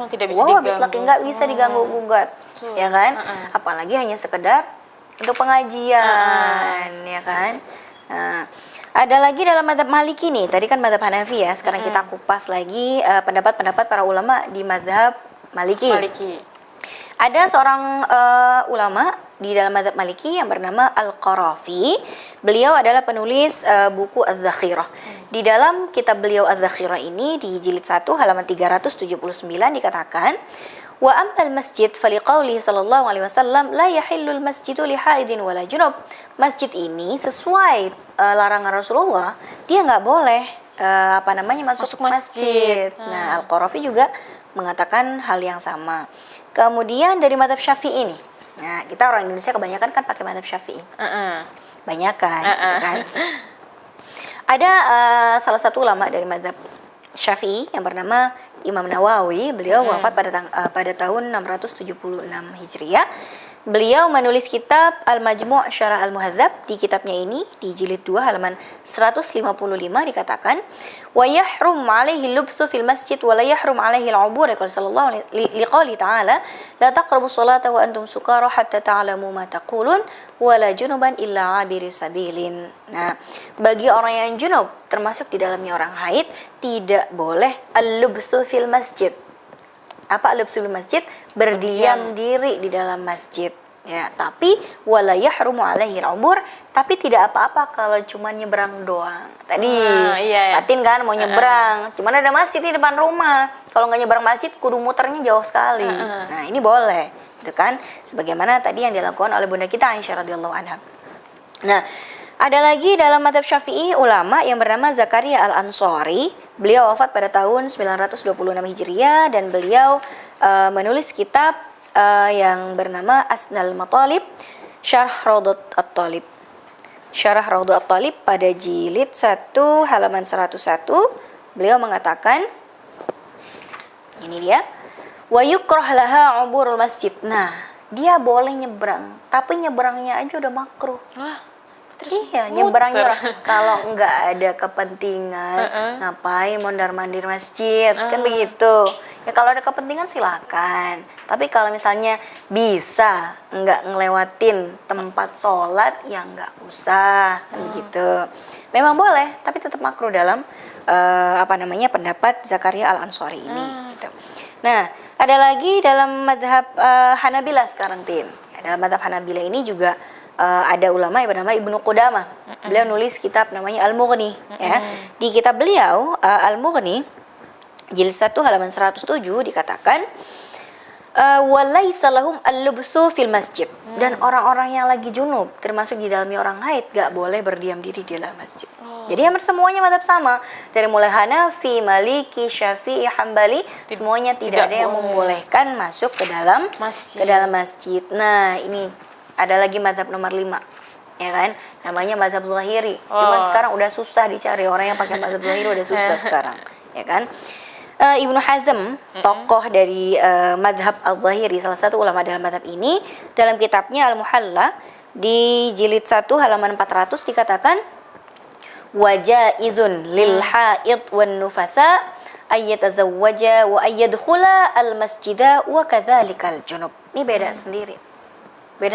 Tidak bisa diganggu. Nggak bisa diganggu gugat, ya kan? Apalagi hanya sekedar untuk pengajian, ya kan? Ada lagi dalam mazhab Maliki nih, tadi kan mazhab Hanafi ya, sekarang kita kupas lagi pendapat-pendapat para ulama di mazhab Maliki. Ada seorang ulama di dalam mazhab Maliki yang bernama Al-Qarafi. Beliau adalah penulis buku Az-Zakhirah. Di dalam kitab beliau Az-Zakhirah ini di jilid 1 halaman 379 dikatakan, wa ammal masjid faliqaulihi sallallahu alaihi wasallam la yahillul masjidu li haidin wala junub. Masjid ini sesuai larangan Rasulullah, dia nggak boleh masuk masjid. Nah, Al-Qarafi juga mengatakan hal yang sama. Kemudian dari mazhab Syafi'i ini. Nah, kita orang Indonesia kebanyakan kan pakai mazhab Syafi'i. Banyakan gitu kan. Ada salah satu ulama dari mazhab Syafi'i yang bernama Imam Nawawi. Beliau wafat pada tahun 676 Hijriah. Beliau menulis kitab Al-Majmu' Syarah Al-Muhadzab. Di kitabnya ini di jilid 2 halaman 155 dikatakan, wa yahrum 'alaihi lubthu fil masjid wa la yahrum 'alaihi al-'ubur sallallahu liqali ta'ala la taqrabu sholata wa antum sukara hatta ta'lamu ma taqulun wa la junuban illa 'abiri sabilin. Nah, bagi orang yang junub termasuk di dalamnya orang haid tidak boleh al-lubthu fil masjid. Apa al-lubthu fil masjid? Berdiam diri di dalam masjid. Ya, tapi wala yahrumu alaihi al-'ubur, tapi tidak apa-apa kalau cuma nyebrang doang. Tadi Fatin kan mau nyebrang, cuman ada masjid di depan rumah. Kalau nggak nyebrang masjid, kudu muternya jauh sekali. Nah, ini boleh, gitu kan? Sebagaimana tadi yang dilakukan oleh bunda kita Aisyah radhiyallahu anha. Nah, ada lagi dalam mazhab Syafi'i ulama yang bernama Zakaria Al-Ansari. Beliau wafat pada tahun 926 Hijriah dan beliau menulis kitab yang bernama Asnal Matalib Syarah Raudhat At-Talib. Syarah Raudhat At-Talib pada jilid 1 halaman 101 beliau mengatakan, ini dia, wa yukrah laha 'uburul masjid. Nah, dia boleh nyebrang, tapi nyebrangnya aja udah makruh. Iya, nyebrangnya kalau nggak ada kepentingan, ngapain mondar-mandir masjid, kan begitu. Ya kalau ada kepentingan silakan. Tapi kalau misalnya bisa nggak ngelewatin tempat sholat, ya nggak usah, kan begitu. Memang boleh, tapi tetap makruh dalam pendapat Zakaria Al-Ansari ini. Gitu. Nah, ada lagi dalam madhab Hanabila sekarang, Tin. Dalam madhab Hanabila ini juga ada ulama yang bernama Ibnu Qudamah. Beliau nulis kitab namanya Al-Mughni. Ya. Di kitab beliau Al-Mughni jilid 1 halaman 107 dikatakan, walaisa lahum al-lubsu fil masjid. Dan orang-orang yang lagi junub termasuk di dalamnya orang haid gak boleh berdiam diri di dalam masjid. Jadi hampir semuanya mazhab sama, dari mulai Hanafi, Maliki, Syafi'i, Hambali, semuanya tidak ada yang membolehkan masuk ke dalam masjid. Nah, ini ada lagi mazhab nomor 5, ya kan? Namanya mazhab Zahiri. Cuman sekarang udah susah dicari orang yang pakai mazhab Zahiri, udah susah sekarang, ya kan? Ibnu Hazm, tokoh dari mazhab Al-Zahiri, salah satu ulama dalam mazhab ini, dalam kitabnya Al-Muhalla di jilid 1 halaman 400 dikatakan, wajaizun lil haid wan nufasa ayyatazawwaja wa ayyadkhula al-masjida wa kadzalikal junub. Ini beda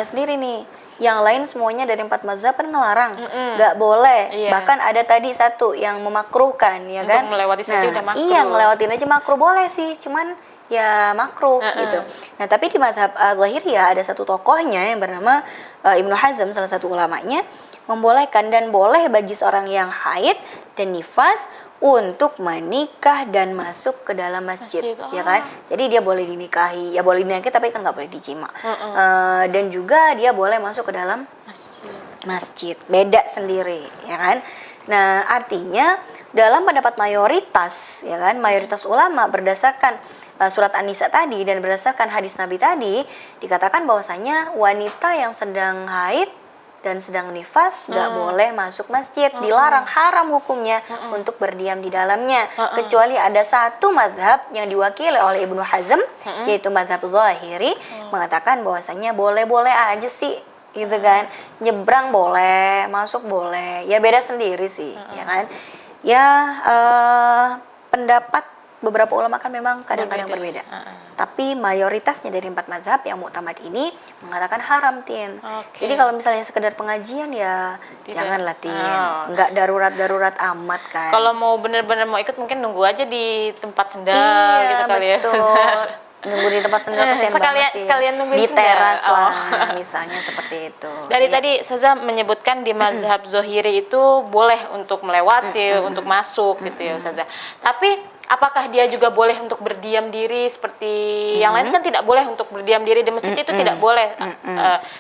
sendiri nih. Yang lain semuanya dari 4 mazhab kan ngelarang, nggak boleh. Bahkan ada tadi satu yang memakruhkan, ya kan? Untuk melewati saja udah makruh. Iya, ngelewatin aja makruh boleh sih, cuman ya makruh gitu. Nah, tapi di mazhab Zahiri ya ada satu tokohnya yang bernama Ibnu Hazm, salah satu ulamanya, membolehkan dan boleh bagi seorang yang haid dan nifas untuk menikah dan masuk ke dalam masjid. Ya kan? Jadi dia boleh dinikahi, ya boleh dinikahi tapi kan nggak boleh dijima. Dan juga dia boleh masuk ke dalam masjid. Beda sendiri, ya kan? Nah, artinya dalam pendapat mayoritas, ya kan, mayoritas ulama berdasarkan surat An-Nisa tadi dan berdasarkan hadis Nabi tadi dikatakan bahwasanya wanita yang sedang haid dan sedang nifas nggak boleh masuk masjid, dilarang, haram hukumnya untuk berdiam di dalamnya, kecuali ada satu madhab yang diwakili oleh Ibnu Hazm, yaitu madhab Zahiri, mengatakan bahwasanya boleh-boleh aja sih, gitu kan, nyebrang boleh, masuk boleh, ya beda sendiri sih, ya kan, ya pendapat beberapa ulama kan memang kadang-kadang berbeda. Tapi mayoritasnya dari 4 mazhab yang muktamad ini mengatakan haram, Tin. Jadi kalau misalnya sekedar pengajian ya janganlah, Tin. Enggak darurat-darurat amat kan. Kalau mau benar-benar mau ikut mungkin nunggu aja di tempat sendal gitu kali betul. ya. nunggu di tempat sendal kasihan banget ya. Sekalian nungguin di sendal. teras lah misalnya seperti itu. Dari tadi Ustazah menyebutkan di mazhab Zohiri itu boleh untuk melewati, untuk masuk gitu ya Ustazah. Tapi apakah dia juga boleh untuk berdiam diri seperti yang lain kan tidak boleh untuk berdiam diri di masjid itu tidak boleh.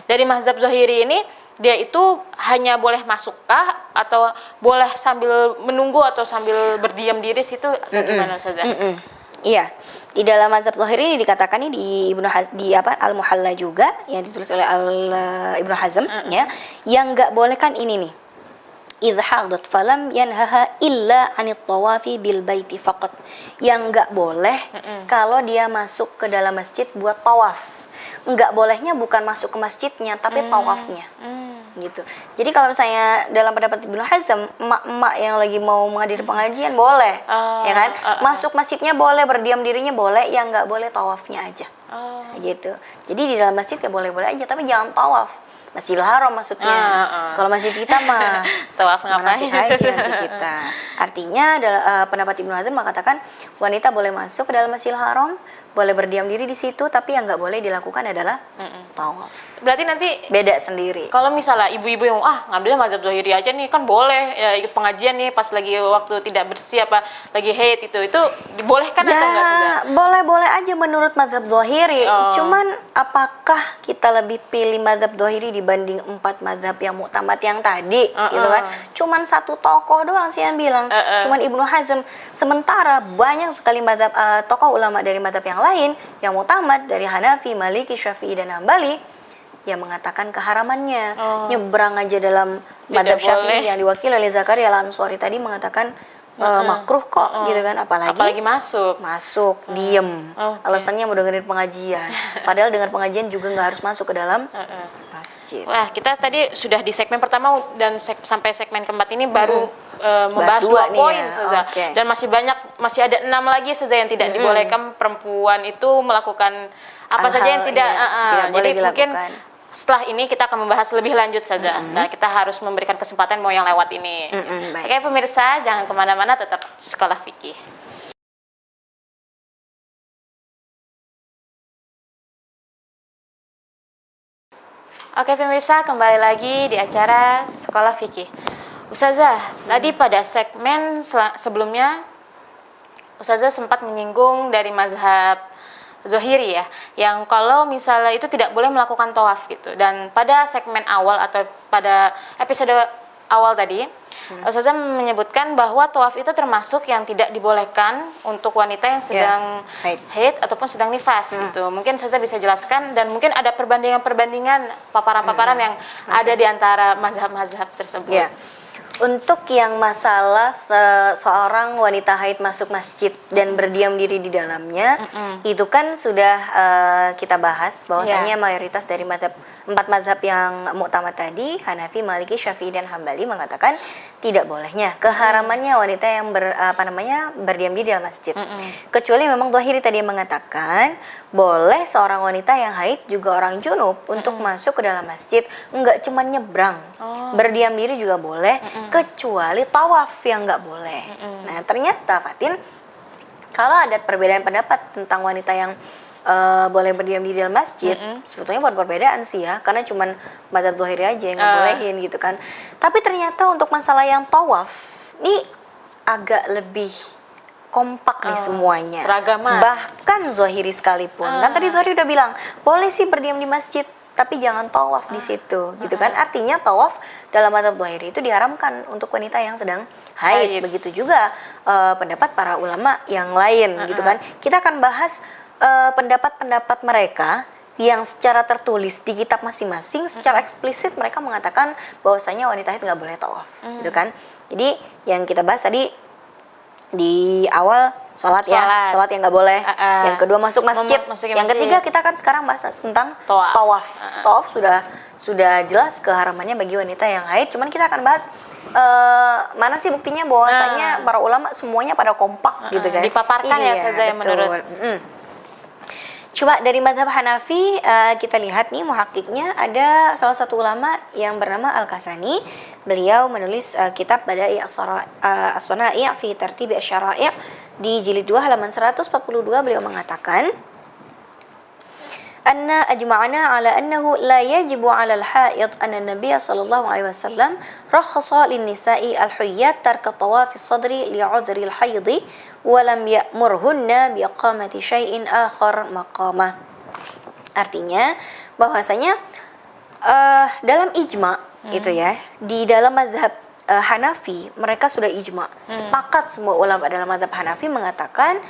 Dari mazhab Zohiri ini dia itu hanya boleh masukkah atau boleh sambil menunggu atau sambil berdiam diri situ atau gimana Ustazah? Iya, di dalam mazhab Zahiri ini dikatakan ini di di Al-Muhalla juga yang ditulis oleh Ibnu Hazm ya, yang nggak boleh kan ini nih. Idza hadat falam yanhaha illa 'anit tawafi bil baiti faqat. Yang nggak boleh kalau dia masuk ke dalam masjid buat tawaf. Nggak bolehnya bukan masuk ke masjidnya tapi tawafnya. Gitu. Jadi kalau misalnya dalam pendapat Ibnu Hazm, emak-emak yang lagi mau menghadiri pengajian boleh, ya kan? Masuk masjidnya boleh, berdiam dirinya boleh, yang nggak boleh tawafnya aja. Gitu. Jadi di dalam masjid ya boleh-boleh aja, tapi jangan tawaf. Masjidil Haram maksudnya. Kalau masjid kita mah tawaf ngapain? manasik haji nanti kita. Artinya pendapat Ibnu Hazm mengatakan wanita boleh masuk ke dalam Masjidil Haram, boleh berdiam diri di situ, tapi yang nggak boleh dilakukan adalah tawaf. Berarti nanti Beda sendiri. kalau misalnya ibu-ibu yang ngambilnya mazhab Zohiri aja nih kan boleh ya, ikut pengajian nih pas lagi waktu tidak bersih apa lagi haid itu dibolehkan atau enggak sudah? Boleh-boleh aja menurut mazhab Zohiri. Cuman apakah kita lebih pilih mazhab Zohiri dibanding 4 mazhab yang muktamad yang tadi gitu kan? Cuman satu tokoh doang sih yang bilang, cuman Ibnu Hazm. Sementara banyak sekali mazhab tokoh ulama dari mazhab yang lain yang muktamad dari Hanafi, Maliki, Syafi'i dan Hambali yang mengatakan keharamannya. Nyebrang aja dalam mazhab Syafi'i yang diwakili oleh Zakaria Al-Ansari tadi mengatakan makruh kok gitu kan, apalagi masuk diem. Alasannya mau dengerin pengajian, padahal dengar pengajian juga nggak harus masuk ke dalam masjid. Wah, kita tadi sudah di segmen pertama dan sampai segmen keempat ini baru membahas 2 poin saja. Dan masih ada 6 lagi saja yang tidak dibolehkan perempuan itu melakukan apa saja yang tidak jadi dilakukan. Mungkin setelah ini kita akan membahas lebih lanjut saja. Nah, kita harus memberikan kesempatan mau yang lewat ini. Oke, pemirsa, jangan kemana-mana, tetap Sekolah Fikih. Oke, pemirsa, kembali lagi di acara Sekolah Fikih. Ustazah, tadi pada segmen sebelumnya Ustazah sempat menyinggung dari mazhab Zohiri ya, yang kalau misalnya itu tidak boleh melakukan tawaf gitu. Dan pada segmen awal atau pada episode awal tadi, Ustazah menyebutkan bahwa tawaf itu termasuk yang tidak dibolehkan untuk wanita yang sedang haid ataupun sedang nifas gitu. Mungkin Ustazah bisa jelaskan dan mungkin ada perbandingan paparan-paparan yang ada di antara mazhab-mazhab tersebut. Untuk yang masalah seorang wanita haid masuk masjid dan berdiam diri di dalamnya, itu kan sudah kita bahas bahwasanya mayoritas dari 4 mazhab yang muktamad tadi, Hanafi, Maliki, Syafi'i dan Hambali mengatakan tidak bolehnya, keharamannya wanita yang berdiam diri di dalam masjid. Kecuali memang Zohiri tadi mengatakan boleh seorang wanita yang haid juga orang junub untuk masuk ke dalam masjid, enggak cuma nyebrang, berdiam diri juga boleh, kecuali tawaf yang nggak boleh. Nah, ternyata Fatin, kalau ada perbedaan pendapat tentang wanita yang boleh berdiam diri di dalam masjid, sebetulnya bukan perbedaan sih ya, karena cuman mazhab Zohiri aja yang nggak bolehin gitu kan. Tapi ternyata untuk masalah yang tawaf ini agak lebih kompak nih semuanya. Seragaman. Bahkan Zohiri sekalipun. Kan tadi Zohiri udah bilang, boleh sih berdiam di masjid, tapi jangan tawaf di situ, gitu kan? Artinya tawaf dalam mazhab Zohiri itu diharamkan untuk wanita yang sedang haid. Begitu juga pendapat para ulama yang lain, gitu kan? Kita akan bahas pendapat-pendapat mereka yang secara tertulis di kitab masing-masing, secara eksplisit mereka mengatakan bahwasanya wanita haid nggak boleh tawaf, gitu kan? Jadi yang kita bahas tadi di awal sholat yang nggak boleh, yang kedua masuk masjid, yang ketiga kita kan sekarang bahas tentang tawaf. Tawaf sudah jelas keharamannya bagi wanita yang haid, cuman kita akan bahas mana sih buktinya bahwasanya para ulama semuanya pada kompak gitu kan, dipaparkan ya saja yang menurut. Coba dari mazhab Hanafi kita lihat nih muhakkiknya ada salah satu ulama yang bernama Al-Kasani. Beliau menulis kitab Bada'i As-Sana'i' fi Tartibi Asy-Syara'i' di jilid 2 halaman 142. Beliau mengatakan anna ajma'na ala annahu la yajibu 'ala al-haid anna an-nabiy sallallahu alaihi wasallam rakhasa lin-nisa'i al-huyyat tarka tawaf as-sadri li'udhri al-haid wa lam ya'murhunna bi iqamati syai'in akhar maqamah. Artinya bahwasanya dalam ijma gitu ya, di dalam mazhab Hanafi mereka sudah ijma, sepakat semua ulama dalam mazhab Hanafi mengatakan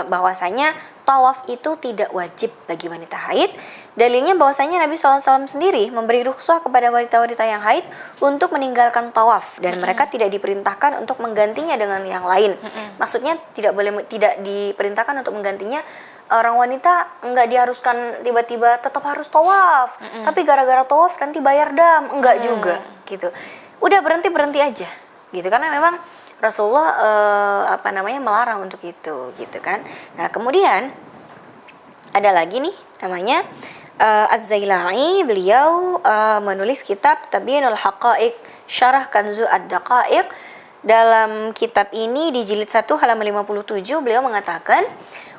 bahwasanya tawaf itu tidak wajib bagi wanita haid. Dalilnya bahwasanya Nabi SAW sendiri memberi rukhsah kepada wanita-wanita yang haid untuk meninggalkan tawaf dan mereka tidak diperintahkan untuk menggantinya dengan yang lain. Maksudnya tidak diperintahkan untuk menggantinya. Orang wanita nggak diharuskan tiba-tiba tetap harus tawaf, tapi gara-gara tawaf nanti bayar dam, enggak juga gitu. Udah berhenti aja gitu, karena memang Rasulullah melarang untuk itu gitu kan. Nah kemudian ada lagi nih namanya Az-Zailai, beliau menulis kitab Tabyinul Haqa'iq Syarah Kanzu Ad-Daqa'iq. Dalam kitab ini di jilid 1 halaman 57 beliau mengatakan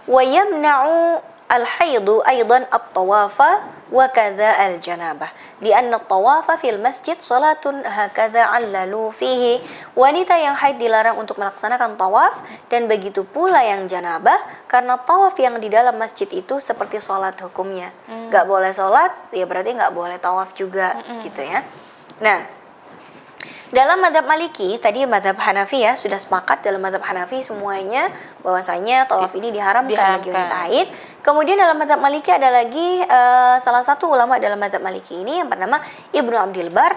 wa yamna'u al-haidu aidan at-tawafa wa kadza al-janabah lianna at-tawafa fil masjid salatun hakadha 'allalu fihi. Wanita yang haid dilarang untuk melaksanakan tawaf dan begitu pula yang janabah karena tawaf yang di dalam masjid itu seperti sholat hukumnya. Gak boleh sholat ya berarti gak boleh tawaf juga gitu ya. Nah dalam mazhab Maliki, tadi mazhab Hanafi ya, sudah sepakat dalam mazhab Hanafi semuanya bahwasanya tawaf ini diharamkan bagi wanita haid. Kemudian dalam mazhab Maliki ada lagi salah satu ulama dalam mazhab Maliki ini yang bernama Ibnu Abdil Bar.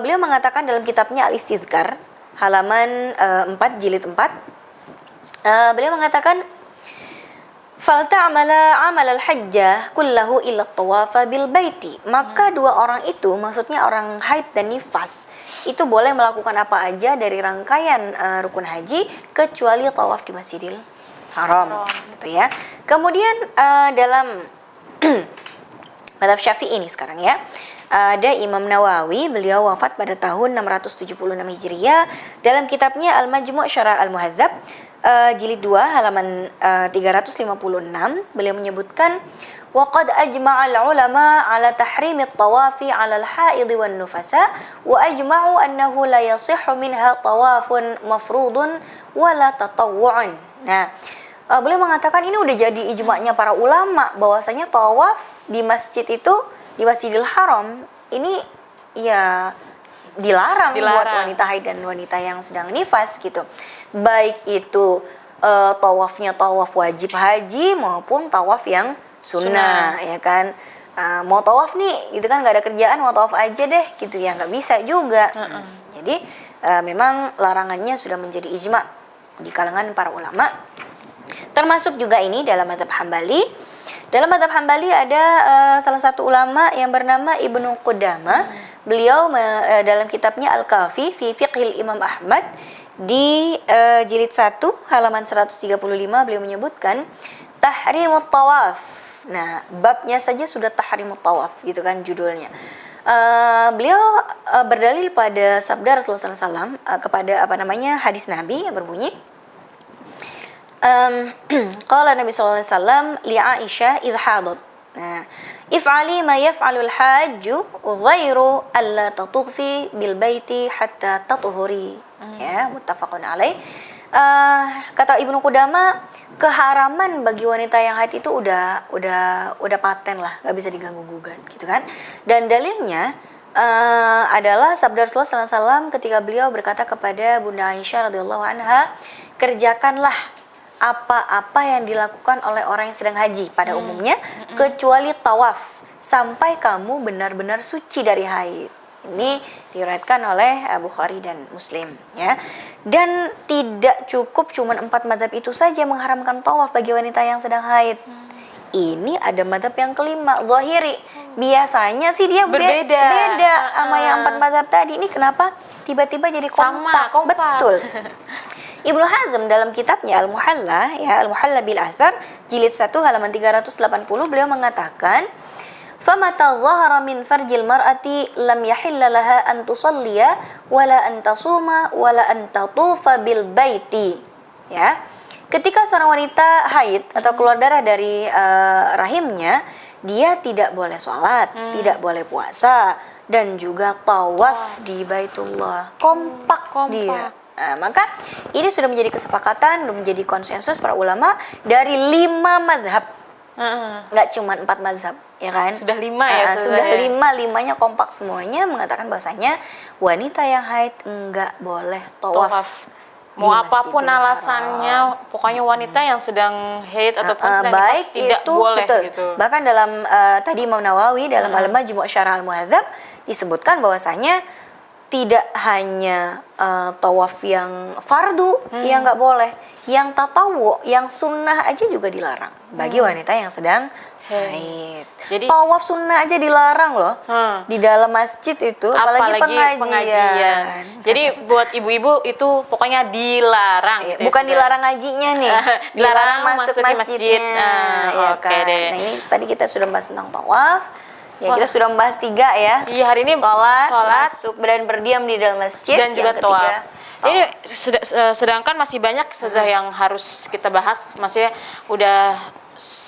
Beliau mengatakan dalam kitabnya Al-Istidhkar halaman 4 jilid 4. Beliau mengatakan falta'amala 'amal al-hajjah kullahu illa at-tawafa bil baiti. Maka dua orang itu, maksudnya orang haid dan nifas, itu boleh melakukan apa aja dari rangkaian rukun haji kecuali tawaf di Masjidil Haram gitu ya. Kemudian dalam mazhab Syafi'i ini sekarang ya, ada Imam Nawawi, beliau wafat pada tahun 676 Hijriah. Dalam kitabnya Al-Majmu' Syarah Al-Muhadzab jilid 2 halaman 356 beliau menyebutkan waqad ajma'al ulama ala tahrimi at-tawafi 'ala al-haid wan nufasa wa ajma'u annahu la yasihhu minha tawafun mafrudun wala tatawwu'un. Nah, beliau mengatakan ini udah jadi ijma'nya para ulama bahwasanya tawaf di masjid itu, di Masjidil Haram ini ya dilarang buat wanita haid dan wanita yang sedang nifas gitu. Baik itu tawafnya tawaf wajib haji maupun tawaf yang sunnah ya kan. Mau tawaf nih gitu kan, nggak ada kerjaan, mau tawaf aja deh gitu ya, nggak bisa juga. Jadi memang larangannya sudah menjadi ijma di kalangan para ulama. Termasuk juga ini dalam mazhab Hambali. Dalam mazhab Hambali ada salah satu ulama yang bernama Ibnu Qudamah. Beliau dalam kitabnya Al-Kafi fi Fiqhil Imam Ahmad di jilid 1 halaman 135 beliau menyebutkan tahrimut tawaf. Nah, babnya saja sudah tahrimut tawaf gitu kan judulnya. Beliau berdalil pada sabda Rasulullah SAW kepada hadis Nabi yang berbunyi qala Nabi sallallahu alaihi wasallam li Aisyah idh hadat. Nah, if'ali ma yaf'alul hajju ghairu alla tatufi bil baiti hatta tatuhuri. Ya, muttafaqun alaih. Kata Ibnu Qudamah, keharaman bagi wanita yang haid itu udah paten lah, nggak bisa diganggu gugat gitu kan. Dan dalilnya adalah sabda Rasulullah SAW ketika beliau berkata kepada Bunda Aisyah radhiyallahu anha, kerjakanlah apa-apa yang dilakukan oleh orang yang sedang haji pada umumnya kecuali tawaf sampai kamu benar-benar suci dari haid. Ini diriwayatkan oleh Bukhari dan Muslim ya. Dan tidak cukup cuma 4 mazhab itu saja mengharamkan tawaf bagi wanita yang sedang haid. Ini ada mazhab yang kelima, Zahiri. Biasanya sih dia beda sama yang 4 mazhab tadi. Ini kenapa tiba-tiba jadi kompak? Betul. Ibnu Hazm dalam kitabnya Al-Muhalla ya, Al-Muhalla bil Athar jilid 1 halaman 380 beliau mengatakan famata dhahara min farjil mar'ati lam yahilla laha an tusalliya wala an tasuma wala an tatufa bil baiti ya. ketika seorang wanita haid atau keluar darah dari rahimnya, dia tidak boleh sholat, tidak boleh puasa, dan juga tawaf di Baitullah. Kompak dia. Nah, maka ini sudah menjadi kesepakatan, sudah menjadi konsensus para ulama dari 5 mazhab. Nggak cuma 4 mazhab, ya kan? Sudah 5 ya? Sudah 5-limanya kompak semuanya mengatakan bahwasanya wanita yang haid nggak boleh tawaf. Mau apapun alasannya, pokoknya wanita yang sedang haid ataupun sedang nifas tidak boleh betul. gitu. Bahkan dalam tadi Imam Nawawi dalam Al-Majmu' Syarah Al-Muhadzab disebutkan bahwasanya tidak hanya tawaf yang fardu yang nggak boleh, yang tatawu, yang sunnah aja juga dilarang bagi wanita yang sedang haid. Jadi tawaf sunnah aja dilarang loh di dalam masjid itu, apalagi pengajian. Jadi buat ibu-ibu itu pokoknya dilarang. Gitu bukan dilarang ngajinya nih, dilarang masuk masjidnya. Ya kan? Nah ini tadi kita sudah bahas tentang tawaf. Ya, kita sudah membahas 3 ya. Iya, hari ini sholat, masuk dan berdiam di dalam masjid, dan juga tawaf. Jadi sedangkan masih banyak saja yang harus kita bahas. Maksudnya udah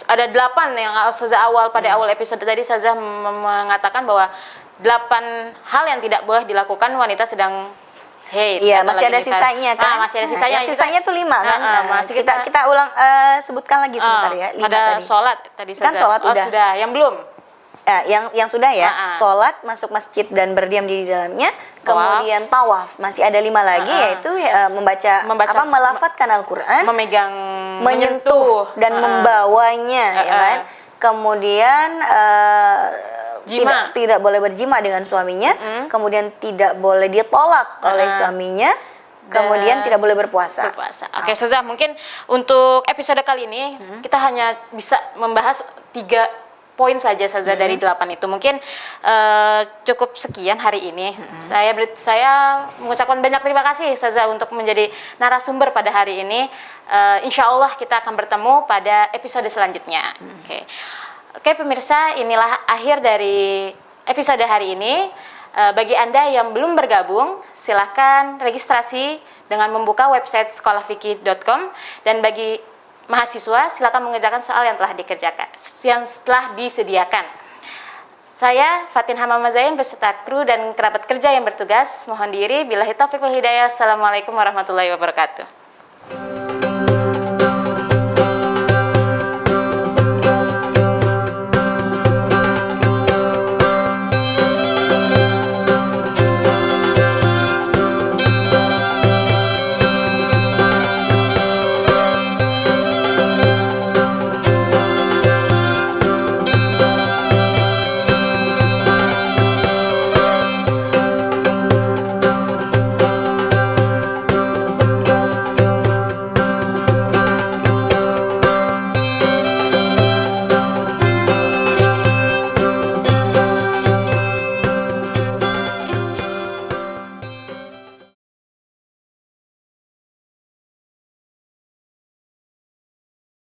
ada 8 yang saja pada awal episode tadi saja mengatakan bahwa 8 hal yang tidak boleh dilakukan wanita sedang haid. Iya, masih ada sisanya kan? Masih ada sisanya. Sisanya tuh 5 kan? Masih kita ulang sebutkan lagi sebentar ya. 5 pada tadi. sholat tadi saja. Kan sholat udah. Sudah. Yang belum? Yang sudah ya, sholat, masuk masjid dan berdiam di dalamnya, kemudian tawaf, masih ada 5 lagi yaitu membaca melafadzkan Al-Quran, memegang, menyentuh dan membawanya, ya kan? Kemudian tidak boleh berjima dengan suaminya, kemudian tidak boleh ditolak oleh suaminya. Kemudian tidak boleh berpuasa. Oke, Ustazah, mungkin untuk episode kali ini kita hanya bisa membahas 3 poin saja dari 8 itu. Mungkin cukup sekian hari ini. Saya mengucapkan banyak terima kasih Ustazah untuk menjadi narasumber pada hari ini. Insya Allah kita akan bertemu pada episode selanjutnya. Oke, pemirsa, inilah akhir dari episode hari ini. Bagi Anda yang belum bergabung, silakan registrasi dengan membuka website sekolahfikih.com, dan bagi mahasiswa silakan mengerjakan soal yang telah disediakan. Saya Fatin Hamamazain beserta kru dan kerabat kerja yang bertugas mohon diri. Billahi taufiq wal hidayah. Assalamualaikum warahmatullahi wabarakatuh.